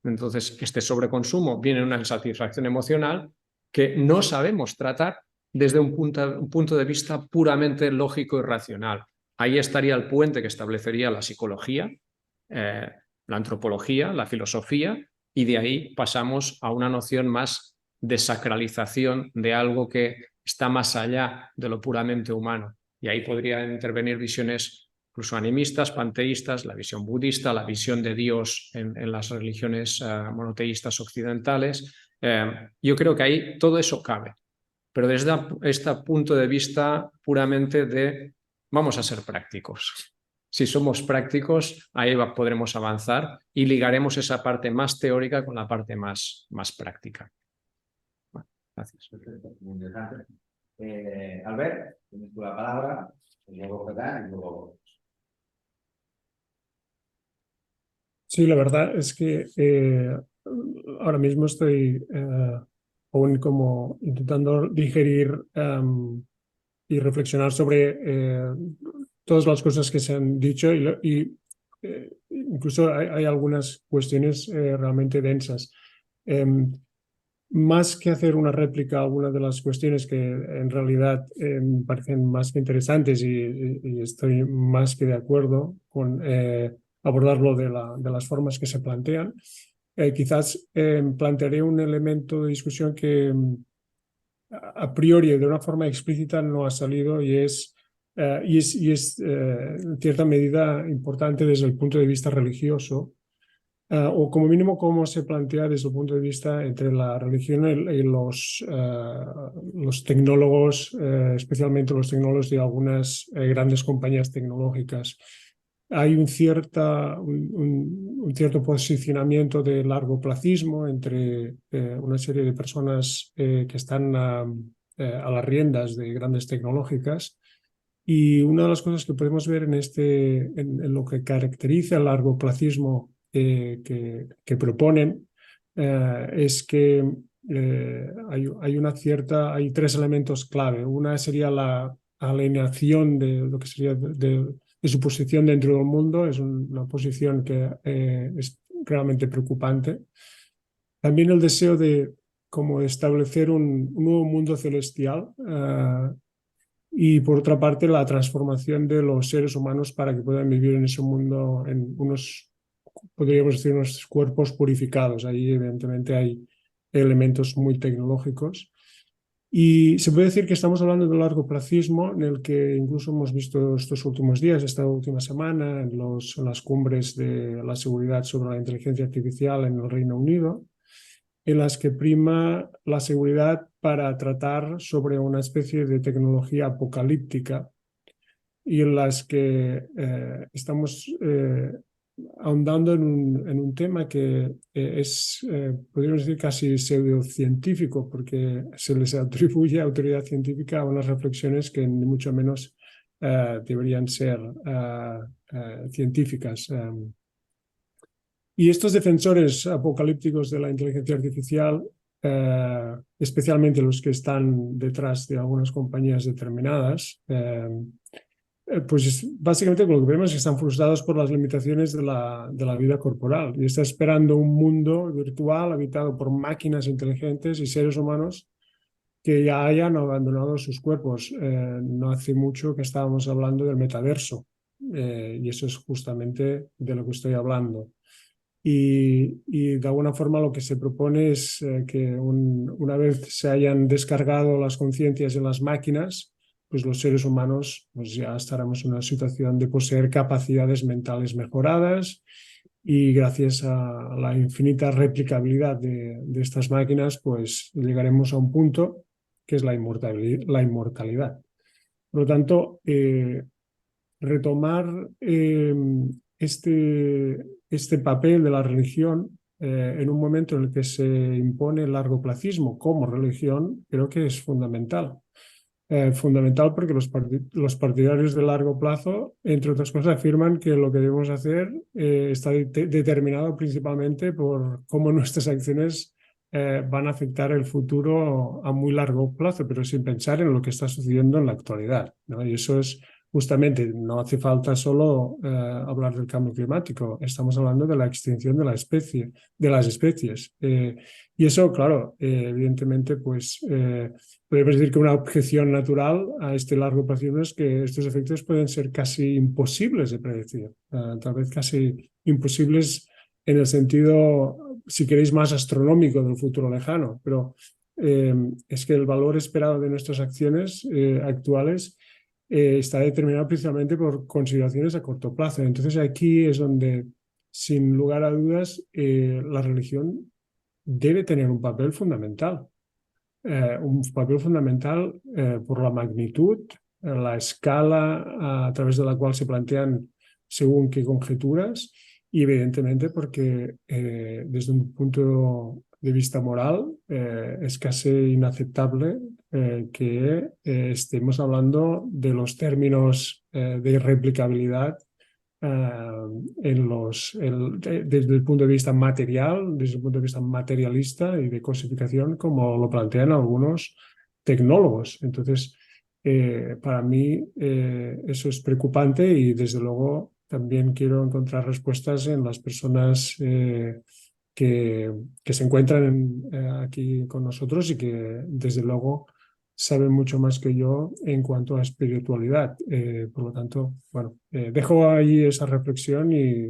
Entonces, este sobreconsumo viene de una insatisfacción emocional que no sabemos tratar desde un punto de vista puramente lógico y racional. Ahí estaría el puente que establecería la psicología, la antropología, la filosofía, y de ahí pasamos a una noción más de sacralización de algo que está más allá de lo puramente humano. Y ahí podrían intervenir visiones incluso animistas, panteístas, la visión budista, la visión de Dios en las religiones monoteístas occidentales. Yo creo que ahí todo eso cabe, pero desde este punto de vista puramente de vamos a ser prácticos. Si somos prácticos, ahí podremos avanzar y ligaremos esa parte más teórica con la parte más práctica. Bueno, gracias. Muy interesante. Albert, tienes tú la palabra, y luego Ferran, y luego... Sí, la verdad es que ahora mismo estoy aún como intentando digerir y reflexionar sobre todas las cosas que se han dicho y incluso hay algunas cuestiones realmente densas. Más que hacer una réplica a algunas de las cuestiones que en realidad me parecen más que interesantes y estoy más que de acuerdo con abordarlo de las formas que se plantean, quizás plantearé un elemento de discusión que a priori de una forma explícita no ha salido y es en cierta medida importante desde el punto de vista religioso, o como mínimo cómo se plantea desde el punto de vista entre la religión y los tecnólogos, especialmente los tecnólogos de algunas grandes compañías tecnológicas. Hay un cierto posicionamiento de largoplacismo entre una serie de personas que están a las riendas de grandes tecnológicas. Y una de las cosas que podemos ver en lo que caracteriza el largoplacismo que proponen es que hay tres elementos clave. Una sería la alineación de lo que sería de su posición dentro del mundo. Es una posición que es realmente preocupante. También el deseo de como establecer un nuevo mundo celestial, y por otra parte la transformación de los seres humanos para que puedan vivir en ese mundo en podríamos decir, unos cuerpos purificados. Ahí evidentemente hay elementos muy tecnológicos. Y se puede decir que estamos hablando de un largoplacismo en el que incluso hemos visto estos últimos días, esta última semana, en las cumbres de la seguridad sobre la inteligencia artificial en el Reino Unido, en las que prima la seguridad para tratar sobre una especie de tecnología apocalíptica y en las que estamos ahondando en un tema que podríamos decir, casi pseudocientífico, porque se les atribuye autoridad científica a unas reflexiones que ni mucho menos deberían ser científicas. Y estos defensores apocalípticos de la inteligencia artificial, especialmente los que están detrás de algunas compañías determinadas, pues básicamente lo que vemos es que están frustrados por las limitaciones de la vida corporal y está esperando un mundo virtual habitado por máquinas inteligentes y seres humanos que ya hayan abandonado sus cuerpos. No hace mucho que estábamos hablando del metaverso, y eso es justamente de lo que estoy hablando. Y de alguna forma lo que se propone es que una vez se hayan descargado las conciencias en las máquinas, pues los seres humanos pues ya estaremos en una situación de poseer capacidades mentales mejoradas y gracias a la infinita replicabilidad de estas máquinas pues llegaremos a un punto que es la inmortalidad. Por lo tanto, retomar este papel de la religión en un momento en el que se impone el largoplacismo como religión, creo que es fundamental. Fundamental porque los partidarios de largo plazo, entre otras cosas, afirman que lo que debemos hacer está determinado principalmente por cómo nuestras acciones van a afectar el futuro a muy largo plazo, pero sin pensar en lo que está sucediendo en la actualidad, ¿no? Y eso es justamente, no hace falta solo hablar del cambio climático, estamos hablando de la extinción de las especies. Y eso, claro, evidentemente, pues podemos decir que una objeción natural a este largo plazo es que estos efectos pueden ser casi imposibles de predecir, tal vez casi imposibles en el sentido, si queréis, más astronómico del futuro lejano, pero es que el valor esperado de nuestras acciones actuales está determinado precisamente por consideraciones a corto plazo. Entonces aquí es donde, sin lugar a dudas, la religión debe tener un papel fundamental. Un papel fundamental por la magnitud, la escala a través de la cual se plantean según qué conjeturas y evidentemente porque desde un punto de vista moral es casi inaceptable que estemos hablando de los términos de irreplicabilidad desde el punto de vista material, desde el punto de vista materialista y de cosificación, como lo plantean algunos tecnólogos. Entonces, para mí eso es preocupante y desde luego también quiero encontrar respuestas en las personas que se encuentran aquí con nosotros y que desde luego saben mucho más que yo en cuanto a espiritualidad. Por lo tanto, bueno, dejo ahí esa reflexión y,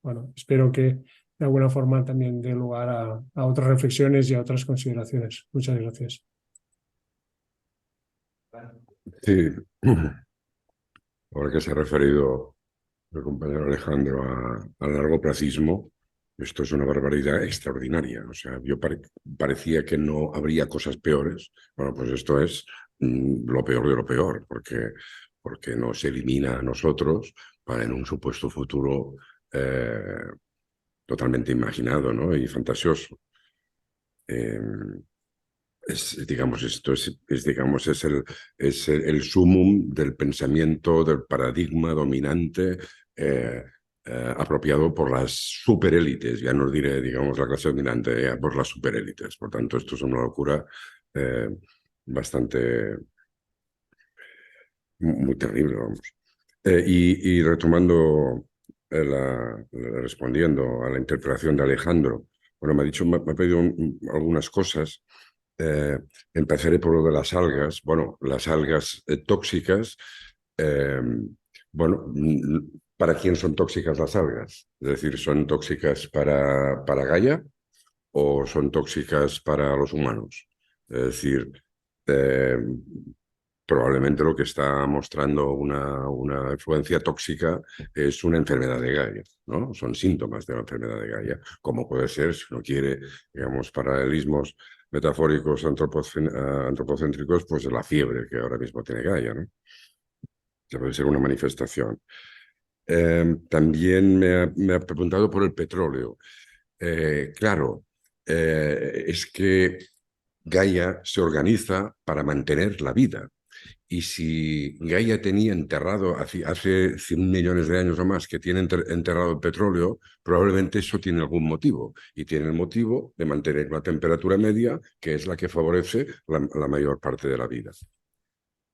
bueno, espero que de alguna forma también dé lugar a otras reflexiones y a otras consideraciones. Muchas gracias. Sí, ahora que se ha referido el compañero Alejandro al largoplacismo, esto es una barbaridad extraordinaria. O sea, parecía que no habría cosas peores. Bueno, pues esto es lo peor de lo peor, porque nos elimina a nosotros para en un supuesto futuro totalmente imaginado, ¿no? Y fantasioso. Digamos, esto digamos, es el sumum del pensamiento, del paradigma dominante apropiado por las superélites, ya no diré, digamos, la clase dominante, por las superélites. Por tanto, esto es una locura bastante, muy terrible, vamos. Y retomando, respondiendo a la interpelación de Alejandro, bueno, me ha pedido algunas cosas. Empezaré por lo de las algas. Bueno, las algas tóxicas, bueno, ¿para quién son tóxicas las algas? Es decir, ¿son tóxicas para Gaia o son tóxicas para los humanos? Es decir, probablemente lo que está mostrando una influencia tóxica es una enfermedad de Gaia, ¿no? Son síntomas de la enfermedad de Gaia, como puede ser, si uno quiere, digamos, paralelismos metafóricos antropocéntricos, pues de la fiebre que ahora mismo tiene Gaia, ¿no? Que puede ser una manifestación. También me ha preguntado por el petróleo. Claro, es que Gaia se organiza para mantener la vida. Y si Gaia tenía enterrado hace 100 millones de años o más que tiene enterrado el petróleo, probablemente eso tiene algún motivo. Y tiene el motivo de mantener una temperatura media que es la que favorece la mayor parte de la vida.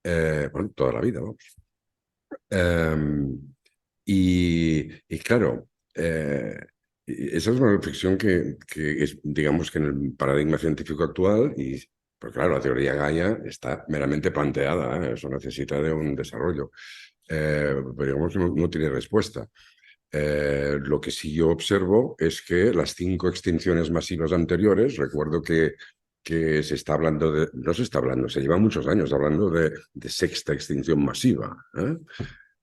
Bueno, toda la vida, vamos. Y claro, esa es una reflexión que es, digamos, que en el paradigma científico actual pues claro, la teoría Gaia está meramente planteada, eso necesita de un desarrollo, pero digamos que no tiene respuesta. Lo que sí yo observo es que las 5 extinciones masivas anteriores, recuerdo que se está hablando no se está hablando, se lleva muchos años hablando de sexta extinción masiva.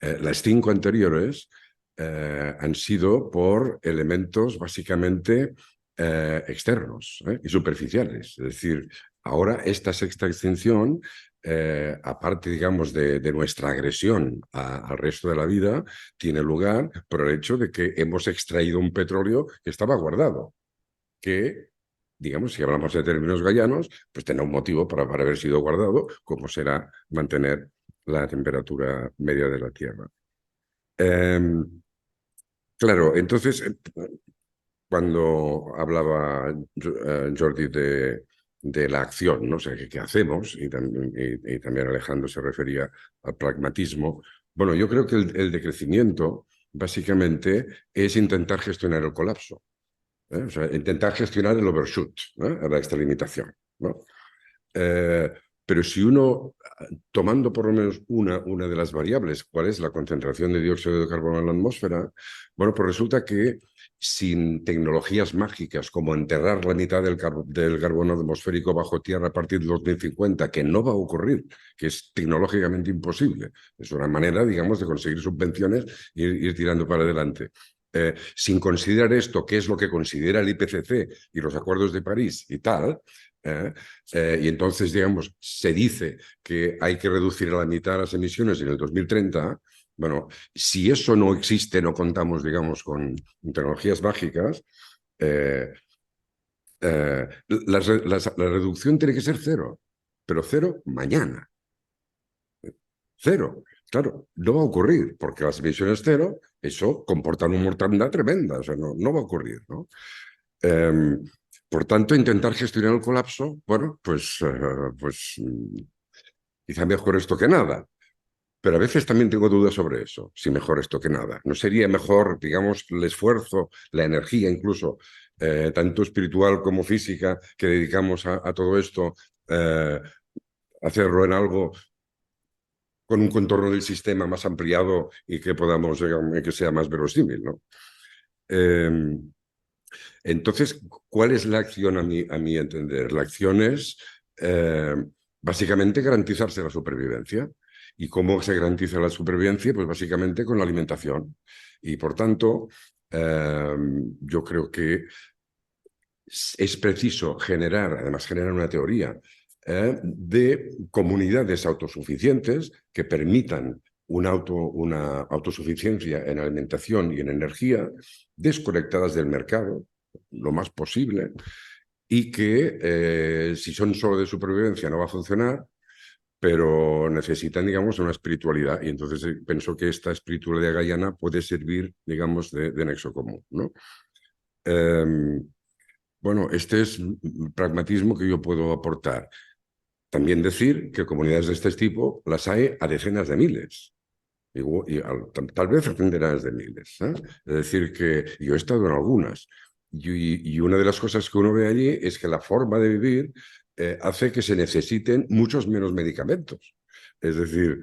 Las 5 anteriores han sido por elementos básicamente externos y superficiales. Es decir, ahora esta sexta extinción, aparte, digamos, de nuestra agresión al resto de la vida, tiene lugar por el hecho de que hemos extraído un petróleo que estaba guardado, que, digamos, si hablamos de términos gaianos, pues tendrá un motivo para haber sido guardado, como será mantener la temperatura media de la Tierra. Claro, entonces, cuando hablaba Jordi de la acción, ¿no? O sea, ¿qué hacemos? Y también Alejandro se refería al pragmatismo. Bueno, yo creo que el decrecimiento básicamente es intentar gestionar el colapso, ¿eh? O sea, intentar gestionar el overshoot, ¿no? La extralimitación, ¿no? Pero si uno, tomando por lo menos una de las variables, ¿cuál es la concentración de dióxido de carbono en la atmósfera? Bueno, pues resulta que sin tecnologías mágicas como enterrar la mitad del carbono atmosférico bajo tierra a partir de 2050, que no va a ocurrir, que es tecnológicamente imposible, es una manera, digamos, de conseguir subvenciones e ir tirando para adelante. Sin considerar esto, que es lo que considera el IPCC y los acuerdos de París y tal, y entonces, digamos, se dice que hay que reducir a la mitad las emisiones en el 2030. Bueno, si eso no existe, no contamos, digamos, con tecnologías mágicas, la reducción tiene que ser cero, pero cero mañana. Cero. Claro, no va a ocurrir, porque las emisiones cero, eso comporta una mortandad tremenda, o sea, no va a ocurrir, ¿no? Por tanto, intentar gestionar el colapso, bueno, pues quizá mejor esto que nada. Pero a veces también tengo dudas sobre eso, si mejor esto que nada. ¿No sería mejor, digamos, el esfuerzo, la energía incluso, tanto espiritual como física, que dedicamos a todo esto, hacerlo en algo con un contorno del sistema más ampliado y que podamos, digamos, que sea más verosímil, ¿no? Entonces, ¿cuál es la acción a mi entender? La acción es básicamente garantizarse la supervivencia. ¿Y cómo se garantiza la supervivencia? Pues básicamente con la alimentación. Y por tanto, yo creo que es preciso además generar una teoría de comunidades autosuficientes que permitan una autosuficiencia en alimentación y en energía, desconectadas del mercado, lo más posible, y que si son solo de supervivencia no va a funcionar, pero necesitan, digamos, una espiritualidad. Y entonces pienso que esta espiritualidad gaiana puede servir, digamos, de nexo común, ¿no? Bueno, este es el pragmatismo que yo puedo aportar. También decir que comunidades de este tipo las hay a decenas de miles. Y tal vez a centenares de miles. Es decir, que yo he estado en algunas. Y una de las cosas que uno ve allí es que la forma de vivir hace que se necesiten muchos menos medicamentos. Es decir,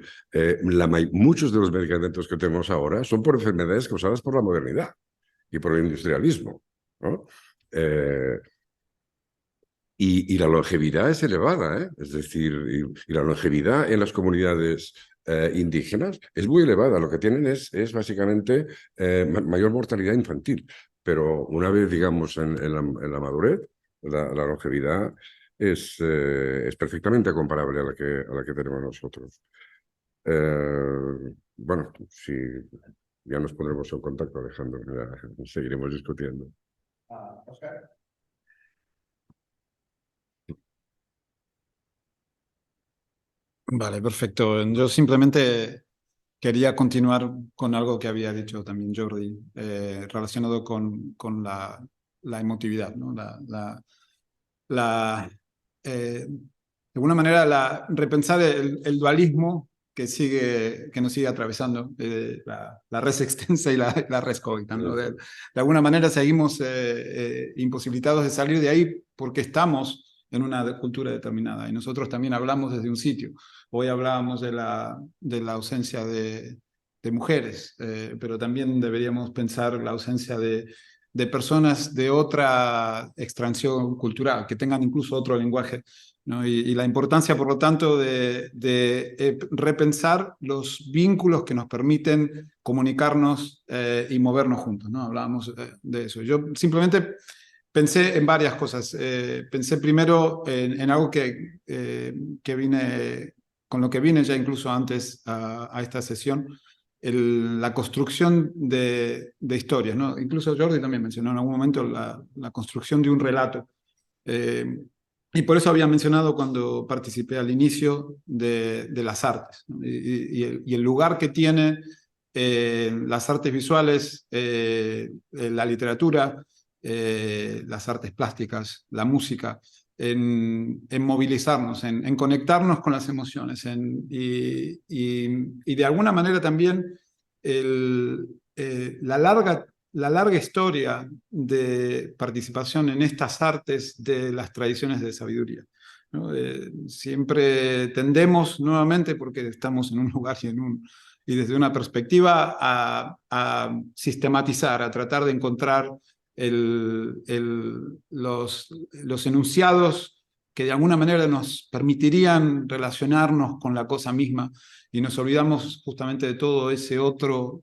muchos de los medicamentos que tenemos ahora son por enfermedades causadas por la modernidad y por el industrialismo, ¿no? Y la longevidad es elevada, es decir, y la longevidad en las comunidades indígenas es muy elevada. Lo que tienen es básicamente mayor mortalidad infantil. Pero una vez, digamos, en la madurez, la longevidad es perfectamente comparable a la que tenemos nosotros. Bueno, si ya nos pondremos en contacto, Alejandro, ya seguiremos discutiendo. Óscar. Vale, perfecto. Yo simplemente quería continuar con algo que había dicho también Jordi, relacionado con la emotividad, ¿no? De alguna manera, repensar el dualismo que nos sigue atravesando, la res extensa y la res cogita, ¿no? De alguna manera seguimos imposibilitados de salir de ahí porque estamos en una cultura determinada. Y nosotros también hablamos desde un sitio. Hoy hablábamos de la ausencia de mujeres, pero también deberíamos pensar la ausencia de personas de otra extracción cultural, que tengan incluso otro lenguaje, ¿no? Y la importancia, por lo tanto, de repensar los vínculos que nos permiten comunicarnos y movernos juntos, ¿no? Hablábamos de eso. Yo simplemente pensé en varias cosas. Pensé primero en algo con lo que vine ya incluso antes a esta sesión, la construcción de historias, ¿no? Incluso Jordi también mencionó en algún momento la construcción de un relato. Y por eso había mencionado cuando participé al inicio de las artes, ¿no? Y el lugar que tiene las artes visuales, la literatura, las artes plásticas, la música, en movilizarnos, en conectarnos con las emociones, y de alguna manera también la larga historia de participación en estas artes de las tradiciones de sabiduría. ¿no? Siempre tendemos nuevamente, porque estamos en un lugar y desde una perspectiva, a sistematizar, a tratar de encontrar los enunciados que de alguna manera nos permitirían relacionarnos con la cosa misma, y nos olvidamos justamente de todo ese otro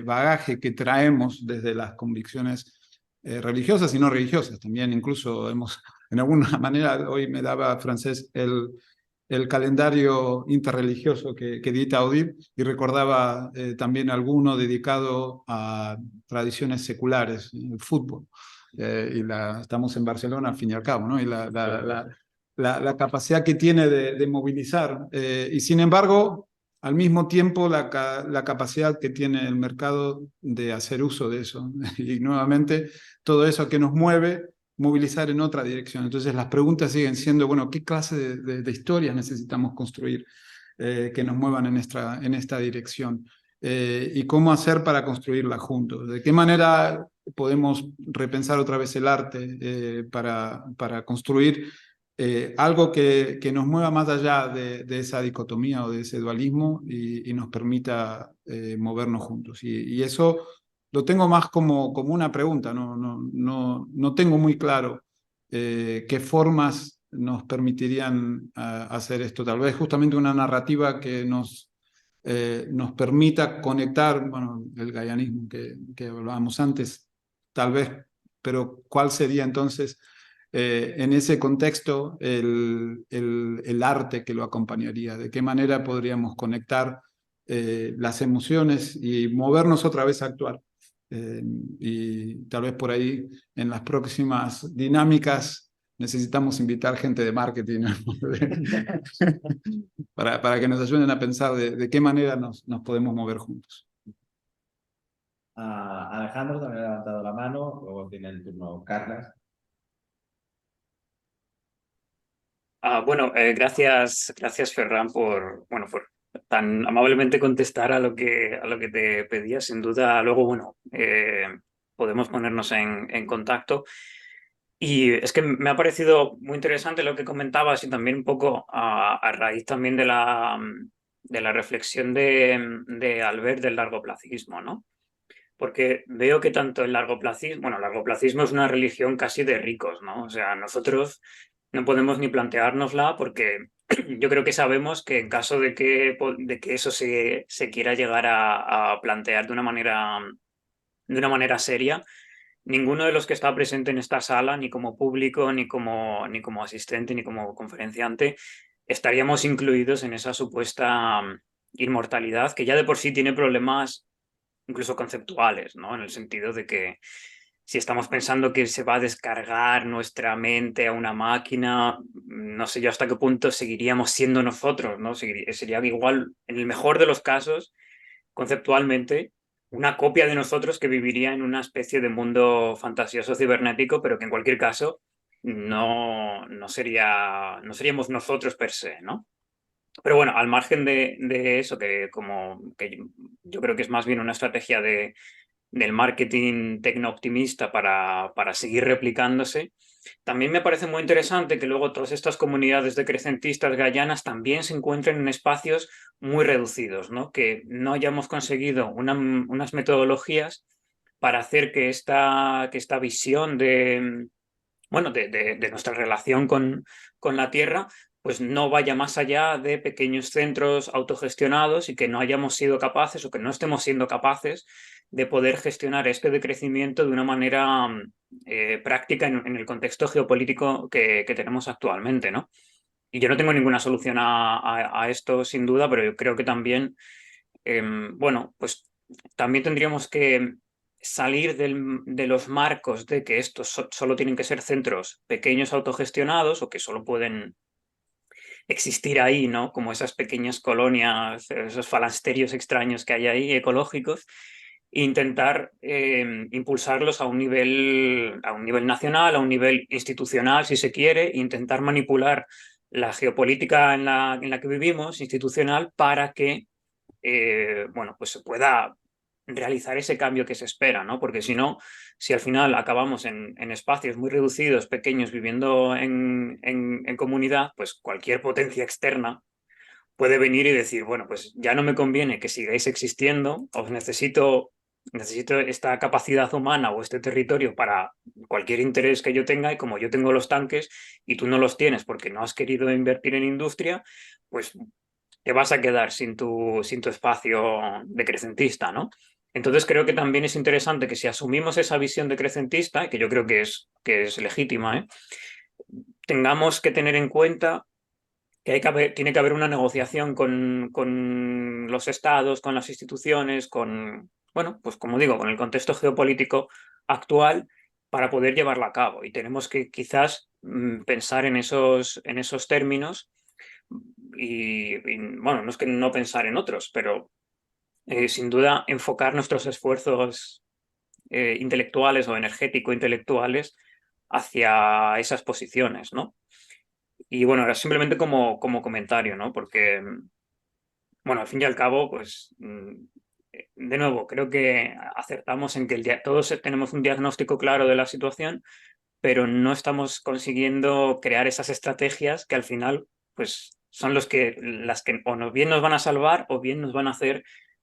bagaje que traemos desde las convicciones religiosas y no religiosas. También incluso en alguna manera, hoy me daba Francés el calendario interreligioso que edita Audib, y recordaba también alguno dedicado a tradiciones seculares, el fútbol. Estamos en Barcelona al fin y al cabo, ¿no? Y la capacidad que tiene de movilizar. Y sin embargo, al mismo tiempo, la capacidad que tiene el mercado de hacer uso de eso. Y nuevamente, todo eso que nos mueve, movilizar en otra dirección. Entonces las preguntas siguen siendo, bueno, ¿qué clase de historias necesitamos construir que nos muevan en esta dirección? ¿Y cómo hacer para construirla juntos? ¿De qué manera podemos repensar otra vez el arte para construir algo que nos mueva más allá de esa dicotomía o de ese dualismo y nos permita movernos juntos? Y eso lo tengo más como una pregunta, no tengo muy claro qué formas nos permitirían hacer esto. Tal vez justamente una narrativa que nos permita conectar, bueno, el gaianismo que hablábamos antes, tal vez, pero ¿cuál sería entonces en ese contexto el arte que lo acompañaría? ¿De qué manera podríamos conectar las emociones y movernos otra vez a actuar? Y tal vez por ahí en las próximas dinámicas necesitamos invitar gente de marketing, ¿no? para que nos ayuden a pensar de qué manera nos podemos mover juntos. Alejandro también ha levantado la mano, luego tiene el turno Carlas. Bueno, gracias Ferran por tan amablemente contestar a lo que te pedía. Sin duda, luego, bueno, podemos ponernos en contacto. Y es que me ha parecido muy interesante lo que comentabas, y también un poco a raíz también de la reflexión de Albert del largoplacismo, ¿no? Porque veo que tanto el largoplacismo es una religión casi de ricos, ¿no? O sea, nosotros no podemos ni planteárnosla, porque yo creo que sabemos que en caso de que eso se quiera llegar a plantear de una manera seria, ninguno de los que está presente en esta sala, ni como público, ni como asistente, ni como conferenciante, estaríamos incluidos en esa supuesta inmortalidad, que ya de por sí tiene problemas incluso conceptuales, ¿no? En el sentido de que si estamos pensando que se va a descargar nuestra mente a una máquina, no sé yo hasta qué punto seguiríamos siendo nosotros, ¿no? Sería igual, en el mejor de los casos, conceptualmente, una copia de nosotros que viviría en una especie de mundo fantasioso cibernético, pero que en cualquier caso no seríamos nosotros per se, ¿no? Pero bueno, al margen de eso, que yo creo que es más bien una estrategia del marketing tecno-optimista para seguir replicándose, también me parece muy interesante que luego todas estas comunidades decrecentistas gayanas también se encuentren en espacios muy reducidos, ¿no? Que no hayamos conseguido unas metodologías para hacer que esta visión de nuestra relación con la Tierra, pues no vaya más allá de pequeños centros autogestionados, y que no hayamos sido capaces, o que no estemos siendo capaces, de poder gestionar este decrecimiento de una manera práctica en el contexto geopolítico que tenemos actualmente, ¿no? Y yo no tengo ninguna solución a esto, sin duda, pero yo creo que también, pues también tendríamos que salir de los marcos de que estos solo tienen que ser centros pequeños autogestionados, o que solo pueden existir ahí, ¿no? Como esas pequeñas colonias, esos falasterios extraños que hay ahí, ecológicos, e intentar impulsarlos a un nivel nacional, a un nivel institucional, si se quiere, e intentar manipular la geopolítica en la que vivimos, institucional, para que pues se pueda realizar ese cambio que se espera, ¿no? Porque si no, si al final acabamos en espacios muy reducidos, pequeños, viviendo en comunidad, pues cualquier potencia externa puede venir y decir, bueno, pues ya no me conviene que sigáis existiendo, os necesito esta capacidad humana o este territorio para cualquier interés que yo tenga, y como yo tengo los tanques y tú no los tienes porque no has querido invertir en industria, pues te vas a quedar sin tu espacio decrecentista, ¿no? Entonces creo que también es interesante que si asumimos esa visión decrecentista, que yo creo que es legítima, tengamos que tener en cuenta que tiene que haber una negociación con los estados, con las instituciones, bueno, pues como digo, con el contexto geopolítico actual para poder llevarla a cabo. Y tenemos que quizás pensar en esos términos y, bueno, no es que no pensar en otros, pero sin duda enfocar nuestros esfuerzos intelectuales o energético-intelectuales hacia esas posiciones, ¿no? Y bueno, era simplemente como comentario, ¿no? Porque, bueno, al fin y al cabo, pues, de nuevo, creo que acertamos en que todos tenemos un diagnóstico claro de la situación, pero no estamos consiguiendo crear esas estrategias que al final, pues, son las que o bien nos van a salvar o bien nos van a hacer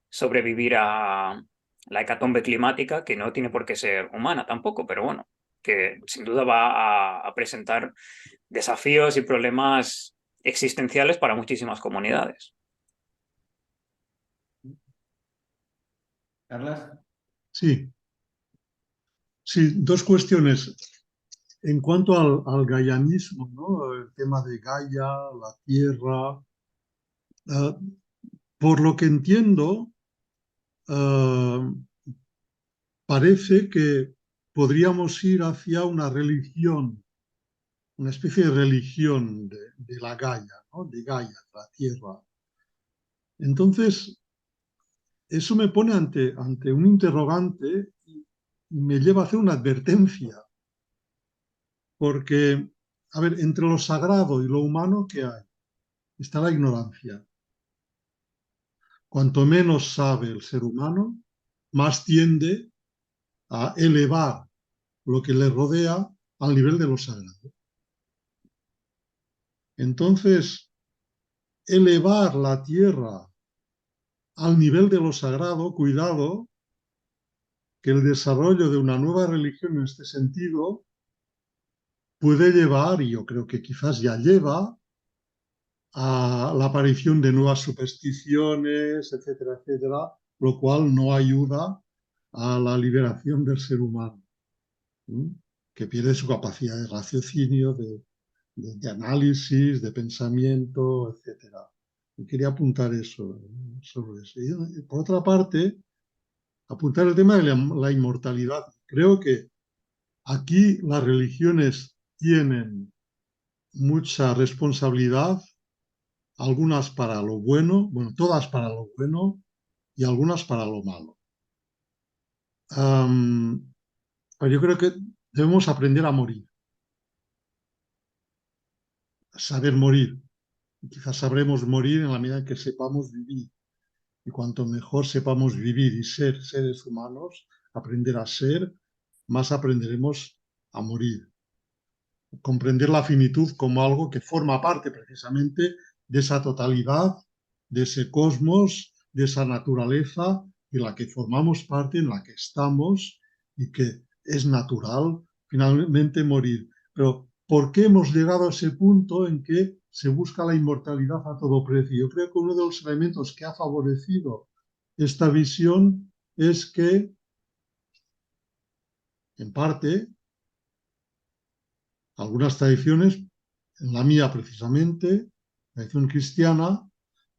sobrevivir a la hecatombe climática, que no tiene por qué ser humana tampoco, pero bueno, que sin duda va a presentar desafíos y problemas existenciales para muchísimas comunidades. Carles? Sí. Sí, dos cuestiones. En cuanto al gaianismo, ¿no? El tema de Gaia, la Tierra, por lo que entiendo, parece que podríamos ir hacia una religión, una especie de religión de la Gaia, ¿no? De Gaia, la Tierra. Entonces, eso me pone ante un interrogante y me lleva a hacer una advertencia. Porque, a ver, entre lo sagrado y lo humano, ¿qué hay? Está la ignorancia. Cuanto menos sabe el ser humano, más tiende a elevar lo que le rodea al nivel de lo sagrado. Entonces, elevar la tierra al nivel de lo sagrado, cuidado, que el desarrollo de una nueva religión en este sentido puede llevar, y yo creo que quizás ya lleva, a la aparición de nuevas supersticiones, etcétera, etcétera, lo cual no ayuda a la liberación del ser humano, ¿sí? Que pierde su capacidad de raciocinio, de análisis, de pensamiento, etcétera. Y quería apuntar eso, sobre eso. Y por otra parte, apuntar el tema de la inmortalidad. Creo que aquí las religiones tienen mucha responsabilidad, algunas para lo bueno, bueno, todas para lo bueno y algunas para lo malo. Pero yo creo que debemos aprender a morir, a saber morir. Y quizás sabremos morir en la medida en que sepamos vivir. Y cuanto mejor sepamos vivir y ser seres humanos, aprender a ser, más aprenderemos a morir. Comprender la finitud como algo que forma parte precisamente de esa totalidad, de ese cosmos, de esa naturaleza de la que formamos parte, en la que estamos y que es natural finalmente morir. Pero ¿por qué hemos llegado a ese punto en que se busca la inmortalidad a todo precio? Yo creo que uno de los elementos que ha favorecido esta visión es que, en parte, algunas tradiciones, en la mía precisamente, la tradición cristiana,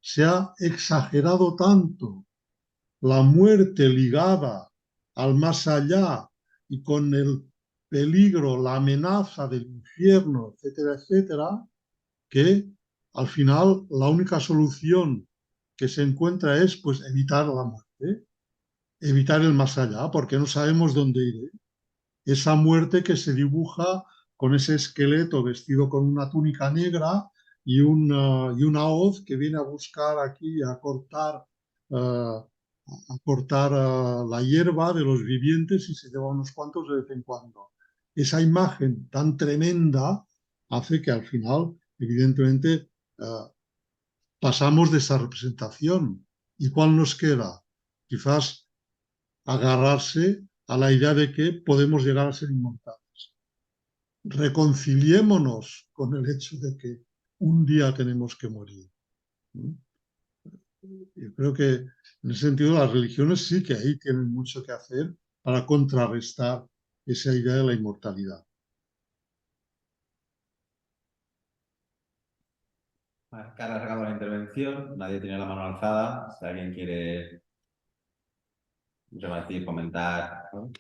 se ha exagerado tanto la muerte ligada al más allá y con el peligro, la amenaza del infierno, etcétera, etcétera, que al final la única solución que se encuentra es pues evitar la muerte, evitar el más allá, porque no sabemos dónde ir. Esa muerte que se dibuja con ese esqueleto vestido con una túnica negra y una hoz que viene a buscar aquí, a cortar a cortar la hierba de los vivientes y se lleva unos cuantos de vez en cuando. Esa imagen tan tremenda hace que al final, evidentemente, pasamos de esa representación. ¿Y cuál nos queda? Quizás agarrarse a la idea de que podemos llegar a ser inmortales. Reconciliémonos con el hecho de que un día tenemos que morir. Yo creo que en ese sentido las religiones sí que ahí tienen mucho que hacer para contrarrestar esa idea de la inmortalidad. Carla ha sacado la intervención, nadie tiene la mano alzada. Si alguien quiere rebatir, comentar, ¿no?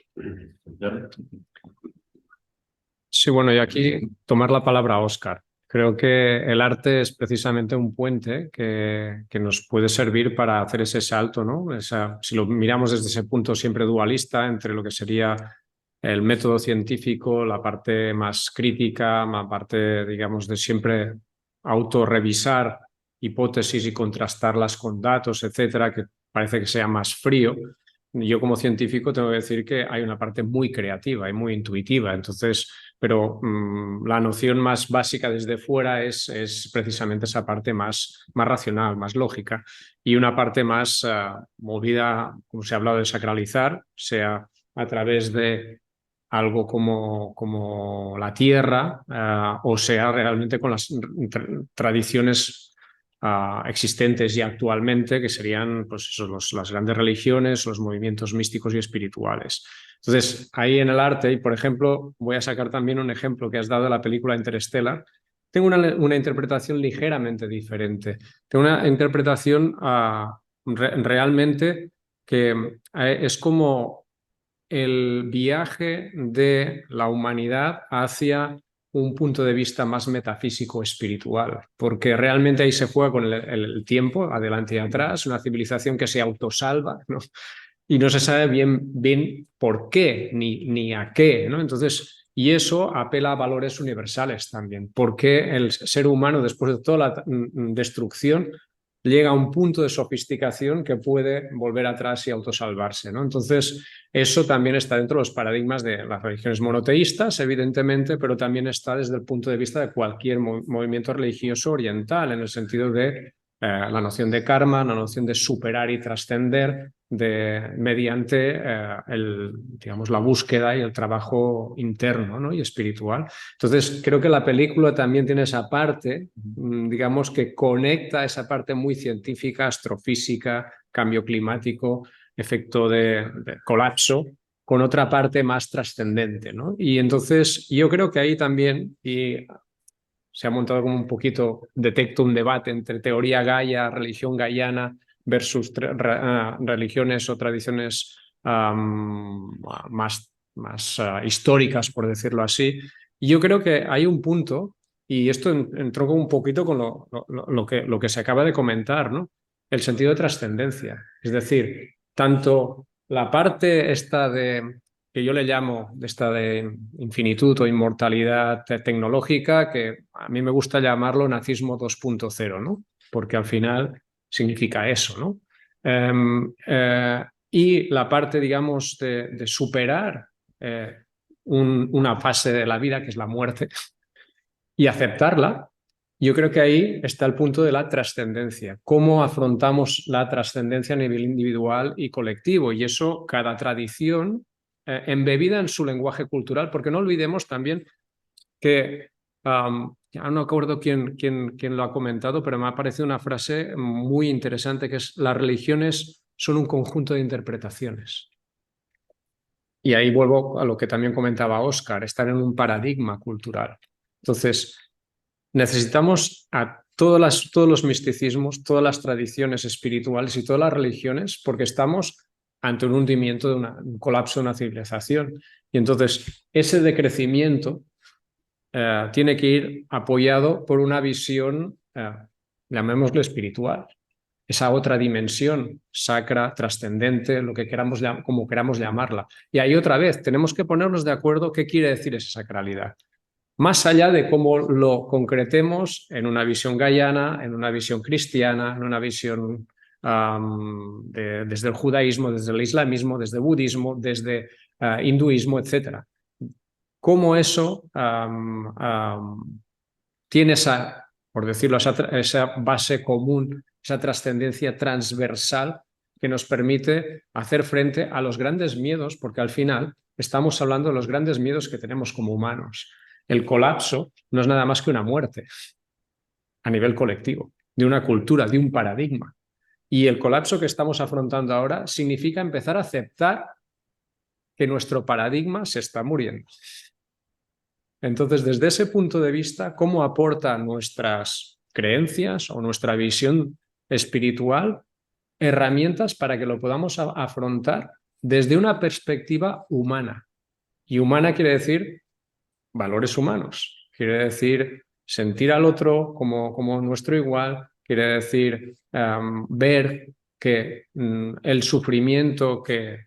Sí, bueno, y aquí tomar la palabra a Óscar. Creo que el arte es precisamente un puente que nos puede servir para hacer ese salto, ¿no? Si lo miramos desde ese punto siempre dualista entre lo que sería el método científico, la parte más crítica, la parte, digamos, de siempre autorrevisar hipótesis y contrastarlas con datos, etcétera, que parece que sea más frío. Yo como científico tengo que decir que hay una parte muy creativa y muy intuitiva, entonces, pero la noción más básica desde fuera es precisamente esa parte más racional, más lógica, y una parte más movida, como se ha hablado de sacralizar, sea a través de algo como la tierra, o sea realmente con las tradiciones existentes ya actualmente, que serían pues eso, las grandes religiones, los movimientos místicos y espirituales. Entonces, ahí en el arte, y por ejemplo, voy a sacar también un ejemplo que has dado de la película Interstellar. Tengo una interpretación ligeramente diferente. Tengo una interpretación realmente que es como el viaje de la humanidad hacia un punto de vista más metafísico espiritual, porque realmente ahí se juega con el tiempo, adelante y atrás, una civilización que se autosalva, ¿no? Y no se sabe bien por qué ni a qué, ¿no? Entonces, y eso apela a valores universales también, porque el ser humano, después de toda la destrucción, llega a un punto de sofisticación que puede volver atrás y autosalvarse, ¿no? Entonces, eso también está dentro de los paradigmas de las religiones monoteístas, evidentemente, pero también está desde el punto de vista de cualquier movimiento religioso oriental, en el sentido de la noción de karma, la noción de superar y trascender mediante digamos, la búsqueda y el trabajo interno, ¿no? Y espiritual. Entonces, creo que la película también tiene esa parte, digamos, que conecta esa parte muy científica, astrofísica, cambio climático, efecto de colapso, con otra parte más trascendente, ¿no? Y entonces yo creo que ahí también, y se ha montado como un poquito, detecto un debate entre teoría gaia, religión gaiana versus religiones o tradiciones más históricas, por decirlo así. Y yo creo que hay un punto, y esto entró un poquito con lo que se acaba de comentar, ¿no? El sentido de trascendencia. Es decir, tanto la parte esta que yo le llamo de esta de infinitud o inmortalidad tecnológica, que a mí me gusta llamarlo nazismo 2.0, ¿no? Porque al final significa eso, ¿no? Y la parte, digamos, de superar una fase de la vida, que es la muerte, y aceptarla. Yo creo que ahí está el punto de la trascendencia. ¿Cómo afrontamos la trascendencia a nivel individual y colectivo? Y eso, cada tradición embebida en su lenguaje cultural, porque no olvidemos también que, ya no acuerdo quién lo ha comentado, pero me ha parecido una frase muy interesante, que es: las religiones son un conjunto de interpretaciones. Y ahí vuelvo a lo que también comentaba Óscar, estar en un paradigma cultural. Entonces, necesitamos a todos los misticismos, todas las tradiciones espirituales y todas las religiones, porque estamos ante un hundimiento de un colapso de una civilización. Y entonces ese decrecimiento tiene que ir apoyado por una visión, llamémoslo espiritual, esa otra dimensión sacra, trascendente, lo que queramos, como queramos llamarla. Y ahí otra vez tenemos que ponernos de acuerdo qué quiere decir esa sacralidad. Más allá de cómo lo concretemos en una visión gaiana, en una visión cristiana, en una visión desde el judaísmo, desde el islamismo, desde el budismo, desde hinduismo, etc. Cómo eso tiene esa, por decirlo, esa base común, esa trascendencia transversal que nos permite hacer frente a los grandes miedos, porque al final estamos hablando de los grandes miedos que tenemos como humanos. El colapso no es nada más que una muerte a nivel colectivo, de una cultura, de un paradigma. Y el colapso que estamos afrontando ahora significa empezar a aceptar que nuestro paradigma se está muriendo. Entonces, desde ese punto de vista, ¿cómo aportan nuestras creencias o nuestra visión espiritual herramientas para que lo podamos afrontar desde una perspectiva humana? Y humana quiere decir valores humanos, quiere decir sentir al otro como nuestro igual, quiere decir ver que el sufrimiento que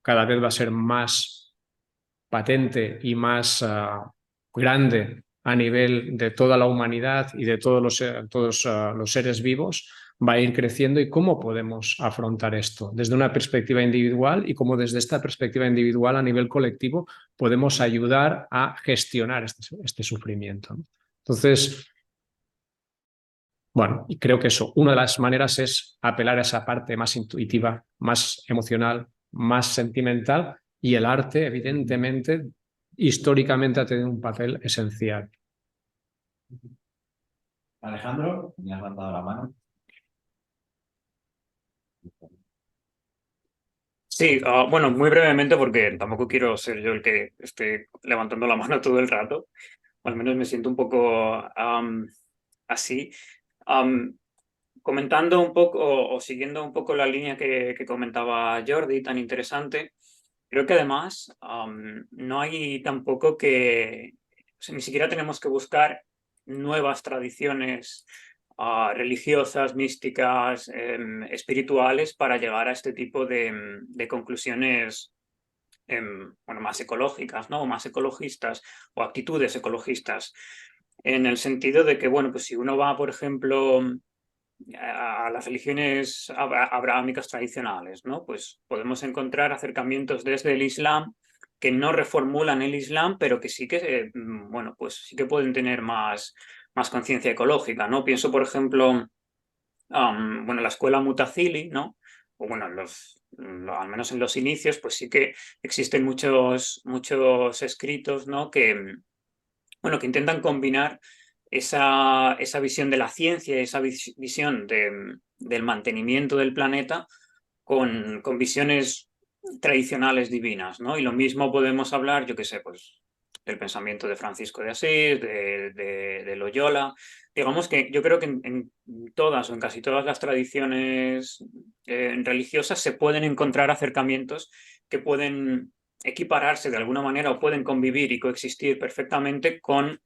cada vez va a ser más patente y más grande a nivel de toda la humanidad y de todos los seres vivos, va a ir creciendo, y cómo podemos afrontar esto desde una perspectiva individual, y cómo desde esta perspectiva individual a nivel colectivo podemos ayudar a gestionar este sufrimiento. Entonces, bueno, y creo que eso, una de las maneras es apelar a esa parte más intuitiva, más emocional, más sentimental, y el arte, evidentemente, históricamente ha tenido un papel esencial. Alejandro, me has levantado la mano. Sí, bueno, muy brevemente, porque tampoco quiero ser yo el que esté levantando la mano todo el rato, o al menos me siento un poco así. Comentando un poco o siguiendo un poco la línea que comentaba Jordi, tan interesante, creo que además no hay tampoco que, o sea, ni siquiera tenemos que buscar nuevas tradiciones religiosas, místicas, espirituales, para llegar a este tipo de conclusiones bueno, más ecológicas, ¿no? O más ecologistas, o actitudes ecologistas, en el sentido de que, bueno, pues si uno va, por ejemplo, a las religiones abrahámicas tradicionales, ¿no? Pues podemos encontrar acercamientos desde el Islam que no reformulan el Islam, pero que sí que, bueno, pues sí que pueden tener más conciencia ecológica, ¿no? Pienso, por ejemplo, bueno, la escuela Mutazili, ¿no? O bueno, al menos en los inicios, pues sí que existen muchos escritos, ¿no? Que, bueno, que intentan combinar esa visión de la ciencia, esa visión del mantenimiento del planeta con visiones tradicionales divinas, ¿no? Y lo mismo podemos hablar, yo qué sé, pues del pensamiento de Francisco de Asís, de Loyola. Digamos que yo creo que en todas o en casi todas las tradiciones religiosas se pueden encontrar acercamientos que pueden equipararse de alguna manera, o pueden convivir y coexistir perfectamente con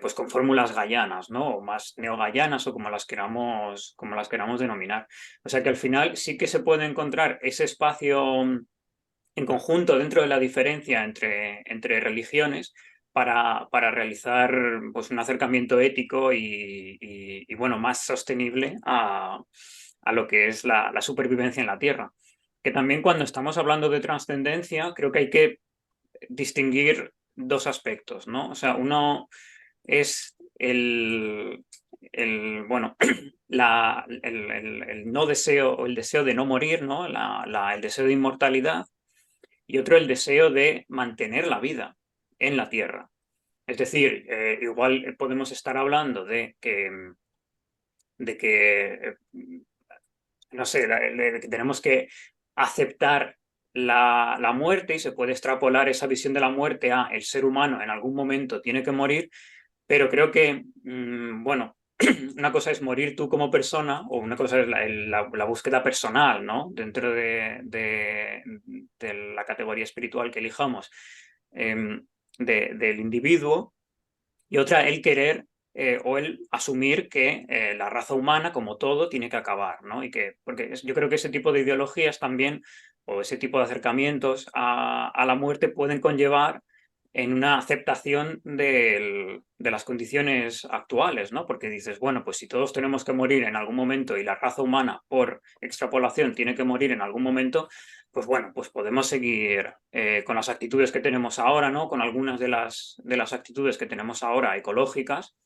pues con fórmulas gayanas, ¿no? O más neogayanas, o como las queramos denominar. O sea que al final sí que se puede encontrar ese espacio en conjunto dentro de la diferencia entre religiones para realizar, pues, un acercamiento ético y bueno, más sostenible a lo que es la supervivencia en la Tierra. Que también, cuando estamos hablando de trascendencia, creo que hay que distinguir dos aspectos, ¿no? O sea, uno es bueno, el no deseo, o el deseo de no morir, ¿no? El deseo de inmortalidad, y otro el deseo de mantener la vida en la Tierra. Es decir, igual podemos estar hablando de que no sé, de que tenemos que aceptar la muerte, y se puede extrapolar esa visión de la muerte a el ser humano en algún momento tiene que morir, pero creo que, bueno, una cosa es morir tú como persona, o una cosa es la búsqueda personal, ¿no? Dentro de la categoría espiritual que elijamos, del individuo, y otra el querer o el asumir que la raza humana, como todo, tiene que acabar, ¿no? Porque yo creo que ese tipo de ideologías también, o ese tipo de acercamientos a la muerte, pueden conllevar en una aceptación de las condiciones actuales, ¿no? Porque dices, bueno, pues si todos tenemos que morir en algún momento y la raza humana, por extrapolación, tiene que morir en algún momento, pues bueno, pues podemos seguir con las actitudes que tenemos ahora, ¿no? Con algunas de las actitudes que tenemos ahora ecológicas,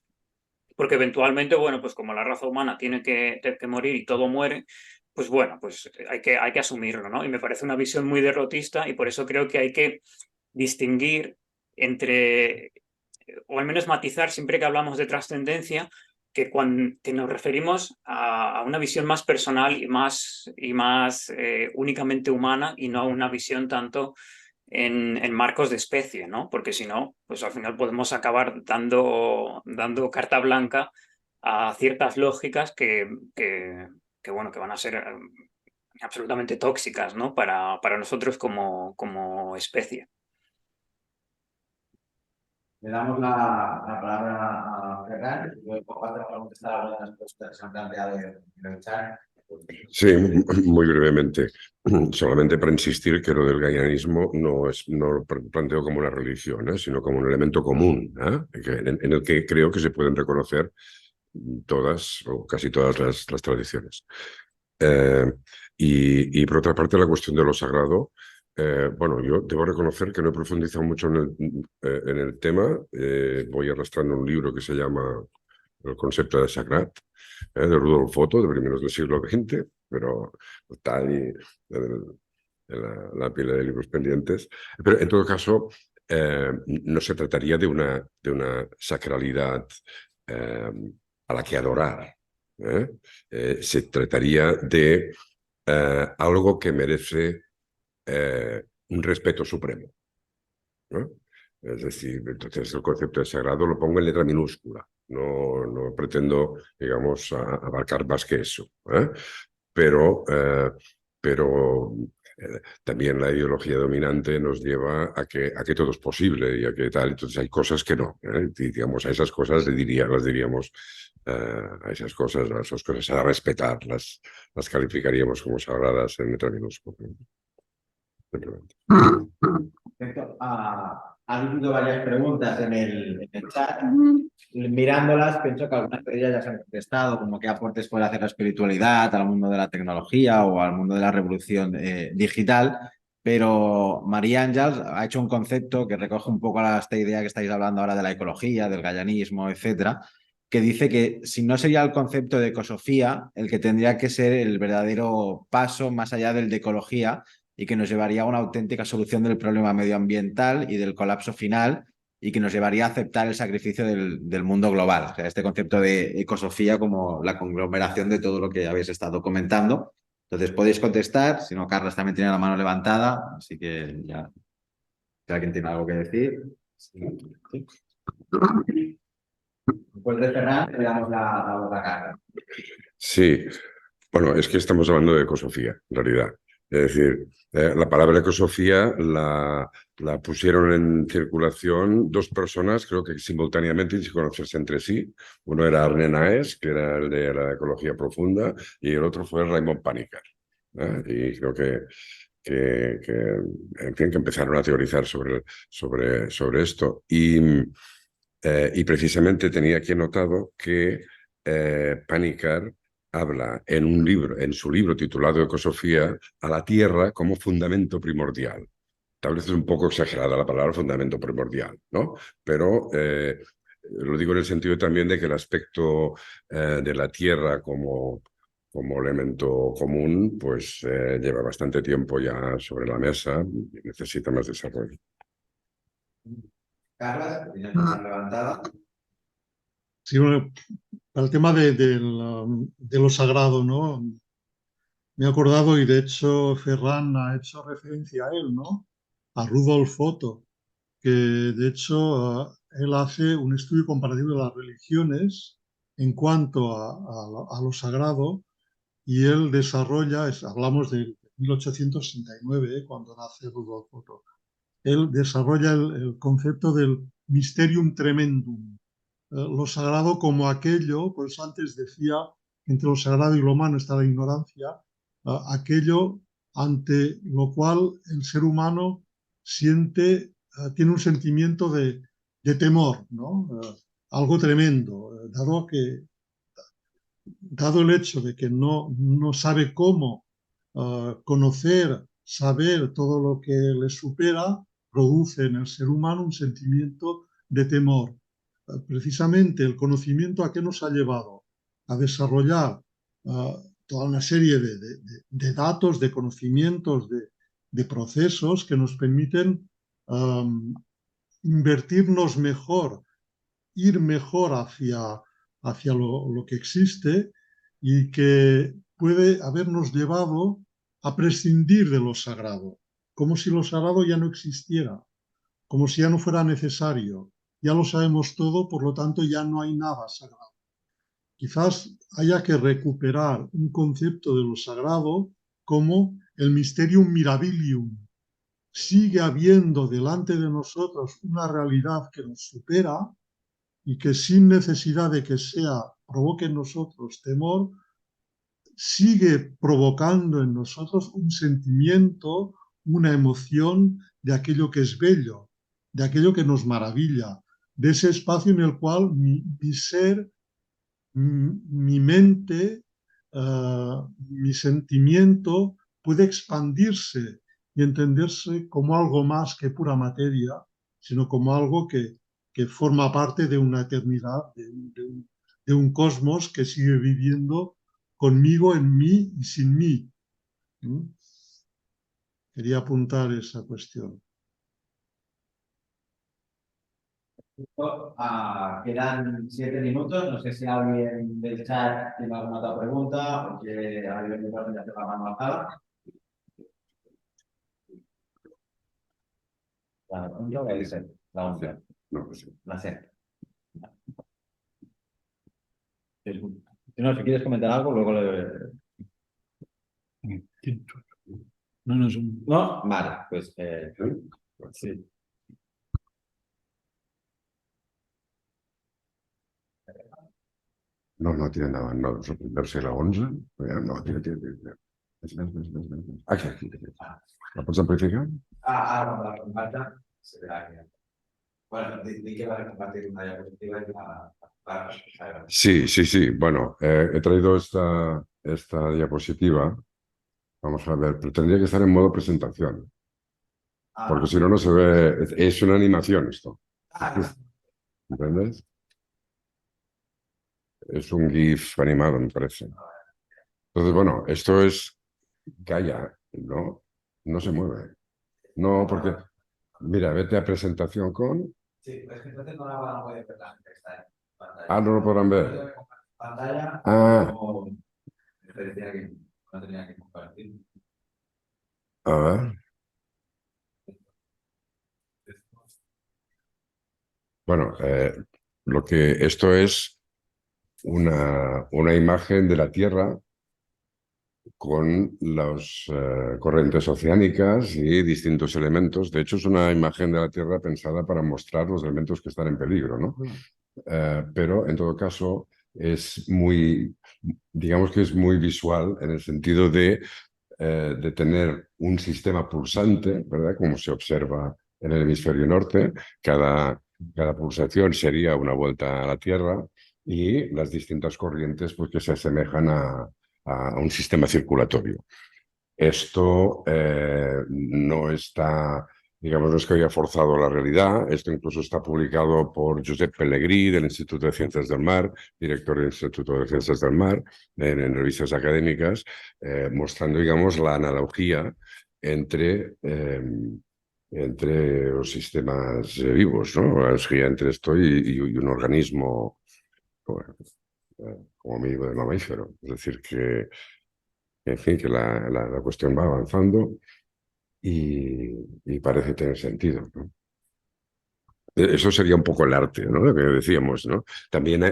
porque eventualmente, bueno, pues como la raza humana tiene que morir y todo muere, pues bueno, pues hay que asumirlo, ¿no? Y me parece una visión muy derrotista y por eso creo que hay que distinguir entre, o al menos matizar siempre que hablamos de trascendencia, que nos referimos a una visión más personal y más únicamente humana y no a una visión tanto en marcos de especie, ¿no? Porque si no, pues al final podemos acabar dando carta blanca a ciertas lógicas bueno, que van a ser absolutamente tóxicas, ¿no? Para nosotros como especie. Le damos la palabra a Ferran y luego para contestar algunas de las cosas que se han planteado en el chat. Sí, muy brevemente. Solamente para insistir que lo del gaianismo no lo planteo como una religión, sino como un elemento común, en el que creo que se pueden reconocer todas o casi todas las tradiciones. Y por otra parte, la cuestión de lo sagrado. Bueno, yo debo reconocer que no he profundizado mucho en el tema. Voy arrastrando un libro que se llama El concepto de Sagrat, de Rudolf Otto, de primeros del siglo XX, pero está ahí en la pila de libros pendientes. Pero en todo caso, no se trataría de una sacralidad a la que adorar. Se trataría de algo que merece un respeto supremo, ¿no? Es decir, entonces el concepto de sagrado lo pongo en letra minúscula. No pretendo, digamos, abarcar más que eso. Pero también la ideología dominante nos lleva a que todo es posible y a que tal. Entonces hay cosas que no. Y, digamos, a esas cosas las diríamos, a esas cosas a respetar, las calificaríamos como sagradas en letra minúscula. Simplemente. Perfecto. Ha habido varias preguntas en el chat. Mirándolas, pienso que algunas de ellas ya se han contestado, como qué aportes puede hacer la espiritualidad al mundo de la tecnología o al mundo de la revolución digital. Pero María Ángels ha hecho un concepto que recoge un poco esta idea que estáis hablando ahora de la ecología, del gaianismo, etcétera, que dice que si no sería el concepto de ecosofía el que tendría que ser el verdadero paso más allá del de ecología, y que nos llevaría a una auténtica solución del problema medioambiental y del colapso final, y que nos llevaría a aceptar el sacrificio del mundo global. O sea, este concepto de ecosofía como la conglomeración de todo lo que habéis estado comentando. Entonces podéis contestar, si no, Carlos también tiene la mano levantada, así que ya, si alguien tiene algo que decir. Sí. Después de Ferran, le damos la voz a Carlos. Sí, bueno, es que estamos hablando de ecosofía, en realidad. Es decir, la palabra ecosofía la pusieron en circulación dos personas, creo que simultáneamente, sin conocerse entre sí. Uno era Arne Naes, que era el de la ecología profunda, y el otro fue Raymond Panikkar. Y creo que en fin, que empezaron a teorizar sobre esto. Y precisamente tenía aquí anotado que Panikkar habla en su libro titulado Ecosofía, a la Tierra como fundamento primordial. Tal vez es un poco exagerada la palabra fundamento primordial, ¿no? Pero lo digo en el sentido también de que el aspecto de la Tierra como elemento común, pues lleva bastante tiempo ya sobre la mesa y necesita más desarrollo. Carlos, ¿tienes la mano levantada? Sí, bueno, para el tema de lo sagrado, ¿no? Me he acordado, y de hecho Ferran ha hecho referencia a él, ¿no? A Rudolf Otto, que de hecho él hace un estudio comparativo de las religiones en cuanto a lo sagrado, y él desarrolla, hablamos de 1869, cuando nace Rudolf Otto, él desarrolla el concepto del mysterium tremendum, lo sagrado como aquello, pues antes decía, entre lo sagrado y lo humano está la ignorancia, aquello ante lo cual el ser humano siente tiene un sentimiento de temor, ¿no? Algo tremendo, dado el hecho de que no sabe cómo conocer, saber todo lo que le supera, produce en el ser humano un sentimiento de temor. Precisamente el conocimiento ¿a qué nos ha llevado? A desarrollar toda una serie de datos, de conocimientos, de procesos que nos permiten invertirnos mejor, ir mejor hacia lo que existe y que puede habernos llevado a prescindir de lo sagrado, como si lo sagrado ya no existiera, como si ya no fuera necesario. Ya lo sabemos todo, por lo tanto ya no hay nada sagrado. Quizás haya que recuperar un concepto de lo sagrado como el mysterium mirabilium. Sigue habiendo delante de nosotros una realidad que nos supera y que sin necesidad de que provoque en nosotros temor, sigue provocando en nosotros un sentimiento, una emoción de aquello que es bello, de aquello que nos maravilla, de ese espacio en el cual mi ser, mi mente, mi sentimiento puede expandirse y entenderse como algo más que pura materia, sino como algo que forma parte de una eternidad, de un cosmos que sigue viviendo conmigo, en mí y sin mí. Quería apuntar esa cuestión. Quedan 7 minutos. No sé si alguien del chat tiene alguna otra pregunta o que alguien me pueda hacer la mano alzada. La 11 o la 7. La 11. No, pues sí. La 7. No, si quieres comentar algo, luego le... No, es un... No, vale, pues sí. No tiene nada, no, verse la 11. No, tiene. Aquí. ¿La pots amplificar? Cuando la comparta, se verá que... Bueno, di que va a compartir una diapositiva y para... Sí. Bueno, he traído esta diapositiva. Vamos a ver, pero tendría que estar en modo presentación. Porque si no, no se ve. Es una animación esto. ¿Entiendes? Es un GIF animado, me parece. Entonces, bueno, esto es Gaia, ¿no? No se mueve. No, porque... Mira, vete a presentación con... Sí, es que entonces no la van a poder ver la gente que está en pantalla. Ah, no lo podrán ver. Pantalla. Ah. No tenía que compartir. A ver. Bueno, esto es una imagen de la Tierra con las corrientes oceánicas y distintos elementos. De hecho, es una imagen de la Tierra pensada para mostrar los elementos que están en peligro, ¿no? Pero, en todo caso, digamos que es muy visual en el sentido de tener un sistema pulsante, ¿verdad? Como se observa en el hemisferio norte. Cada pulsación sería una vuelta a la Tierra y las distintas corrientes pues, que se asemejan a un sistema circulatorio. Esto no está, digamos, no es que haya forzado la realidad. Esto incluso está publicado por Josep Pellegrí del Instituto de Ciencias del Mar, director del Instituto de Ciencias del Mar, en revistas académicas, mostrando, digamos, la analogía entre los sistemas vivos, ¿no? La analogía entre esto y un organismo como mínimo de mamífero. Es decir, que en fin, que la cuestión va avanzando y parece tener sentido, ¿no? Eso sería un poco el arte, ¿no? Lo que decíamos, ¿no? También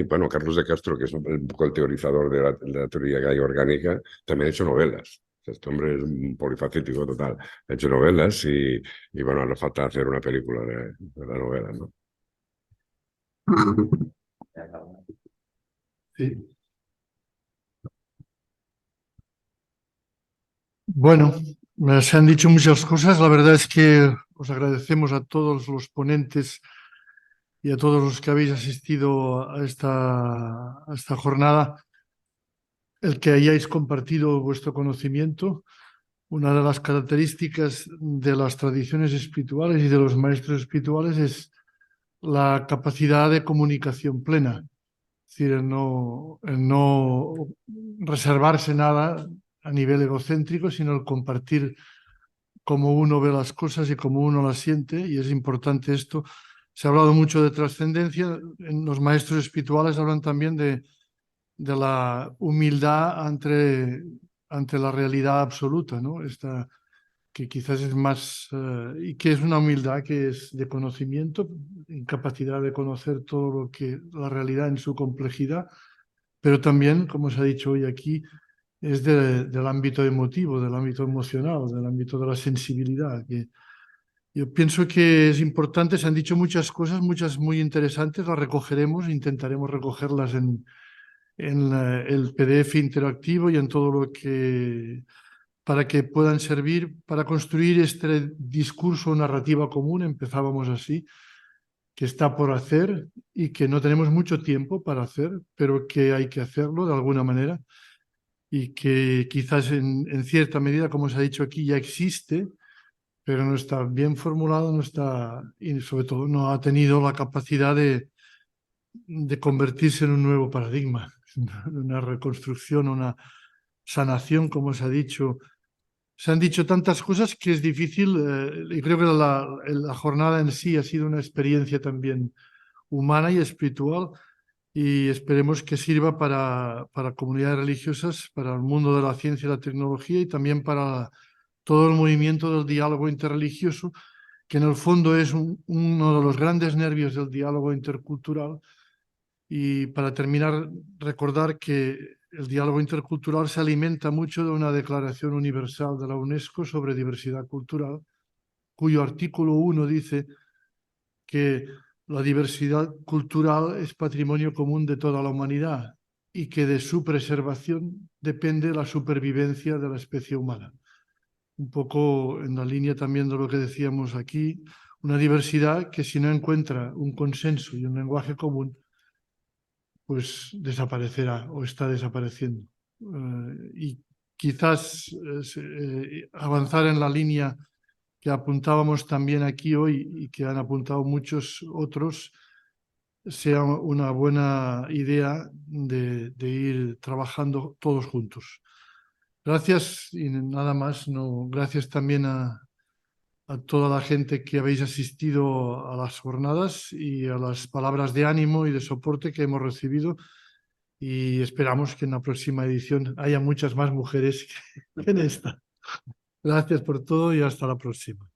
bueno, Carlos de Castro, que es un poco el teorizador de la teoría Gaia orgánica, también ha hecho novelas. Este hombre es un polifacético total. Ha hecho novelas y bueno, le falta hacer una película de la novela, ¿no? Sí. Bueno, Se han dicho muchas cosas. La verdad es que os agradecemos a todos los ponentes y a todos los que habéis asistido a esta jornada el que hayáis compartido vuestro conocimiento. Una de las características de las tradiciones espirituales y de los maestros espirituales es la capacidad de comunicación plena. Es decir, el no reservarse nada a nivel egocéntrico, sino el compartir cómo uno ve las cosas y cómo uno las siente, y es importante esto. Se ha hablado mucho de trascendencia. Los maestros espirituales hablan también de la humildad ante la realidad absoluta, ¿no? Esta, que quizás es más, y que es una humildad que es de conocimiento, incapacidad de conocer todo lo que la realidad en su complejidad, pero también, como se ha dicho hoy aquí, es del ámbito emotivo, del ámbito emocional, del ámbito de la sensibilidad. Que yo pienso que es importante. Se han dicho muchas cosas, muchas muy interesantes, las recogeremos, intentaremos recogerlas en el PDF interactivo y en todo lo que, para que puedan servir para construir este discurso o narrativa común. Empezábamos así, que está por hacer y que no tenemos mucho tiempo para hacer, pero que hay que hacerlo de alguna manera, y que quizás en cierta medida, como se ha dicho aquí, ya existe, pero no está bien formulado, no está, y sobre todo no ha tenido la capacidad de convertirse en un nuevo paradigma, una reconstrucción, una sanación, como se ha dicho. Se han dicho tantas cosas que es difícil, y creo que la jornada en sí ha sido una experiencia también humana y espiritual, y esperemos que sirva para comunidades religiosas, para el mundo de la ciencia y la tecnología, y también para todo el movimiento del diálogo interreligioso, que en el fondo es uno de los grandes nervios del diálogo intercultural. Y para terminar, recordar que el diálogo intercultural se alimenta mucho de una Declaración Universal de la UNESCO sobre diversidad cultural, cuyo artículo 1 dice que la diversidad cultural es patrimonio común de toda la humanidad y que de su preservación depende la supervivencia de la especie humana. Un poco en la línea también de lo que decíamos aquí, una diversidad que, si no encuentra un consenso y un lenguaje común, pues desaparecerá o está desapareciendo. Y quizás avanzar en la línea que apuntábamos también aquí hoy y que han apuntado muchos otros, sea una buena idea de ir trabajando todos juntos. Gracias, y nada más. No, gracias también a toda la gente que habéis asistido a las jornadas y a las palabras de ánimo y de soporte que hemos recibido, y esperamos que en la próxima edición haya muchas más mujeres que en esta. Gracias por todo y hasta la próxima.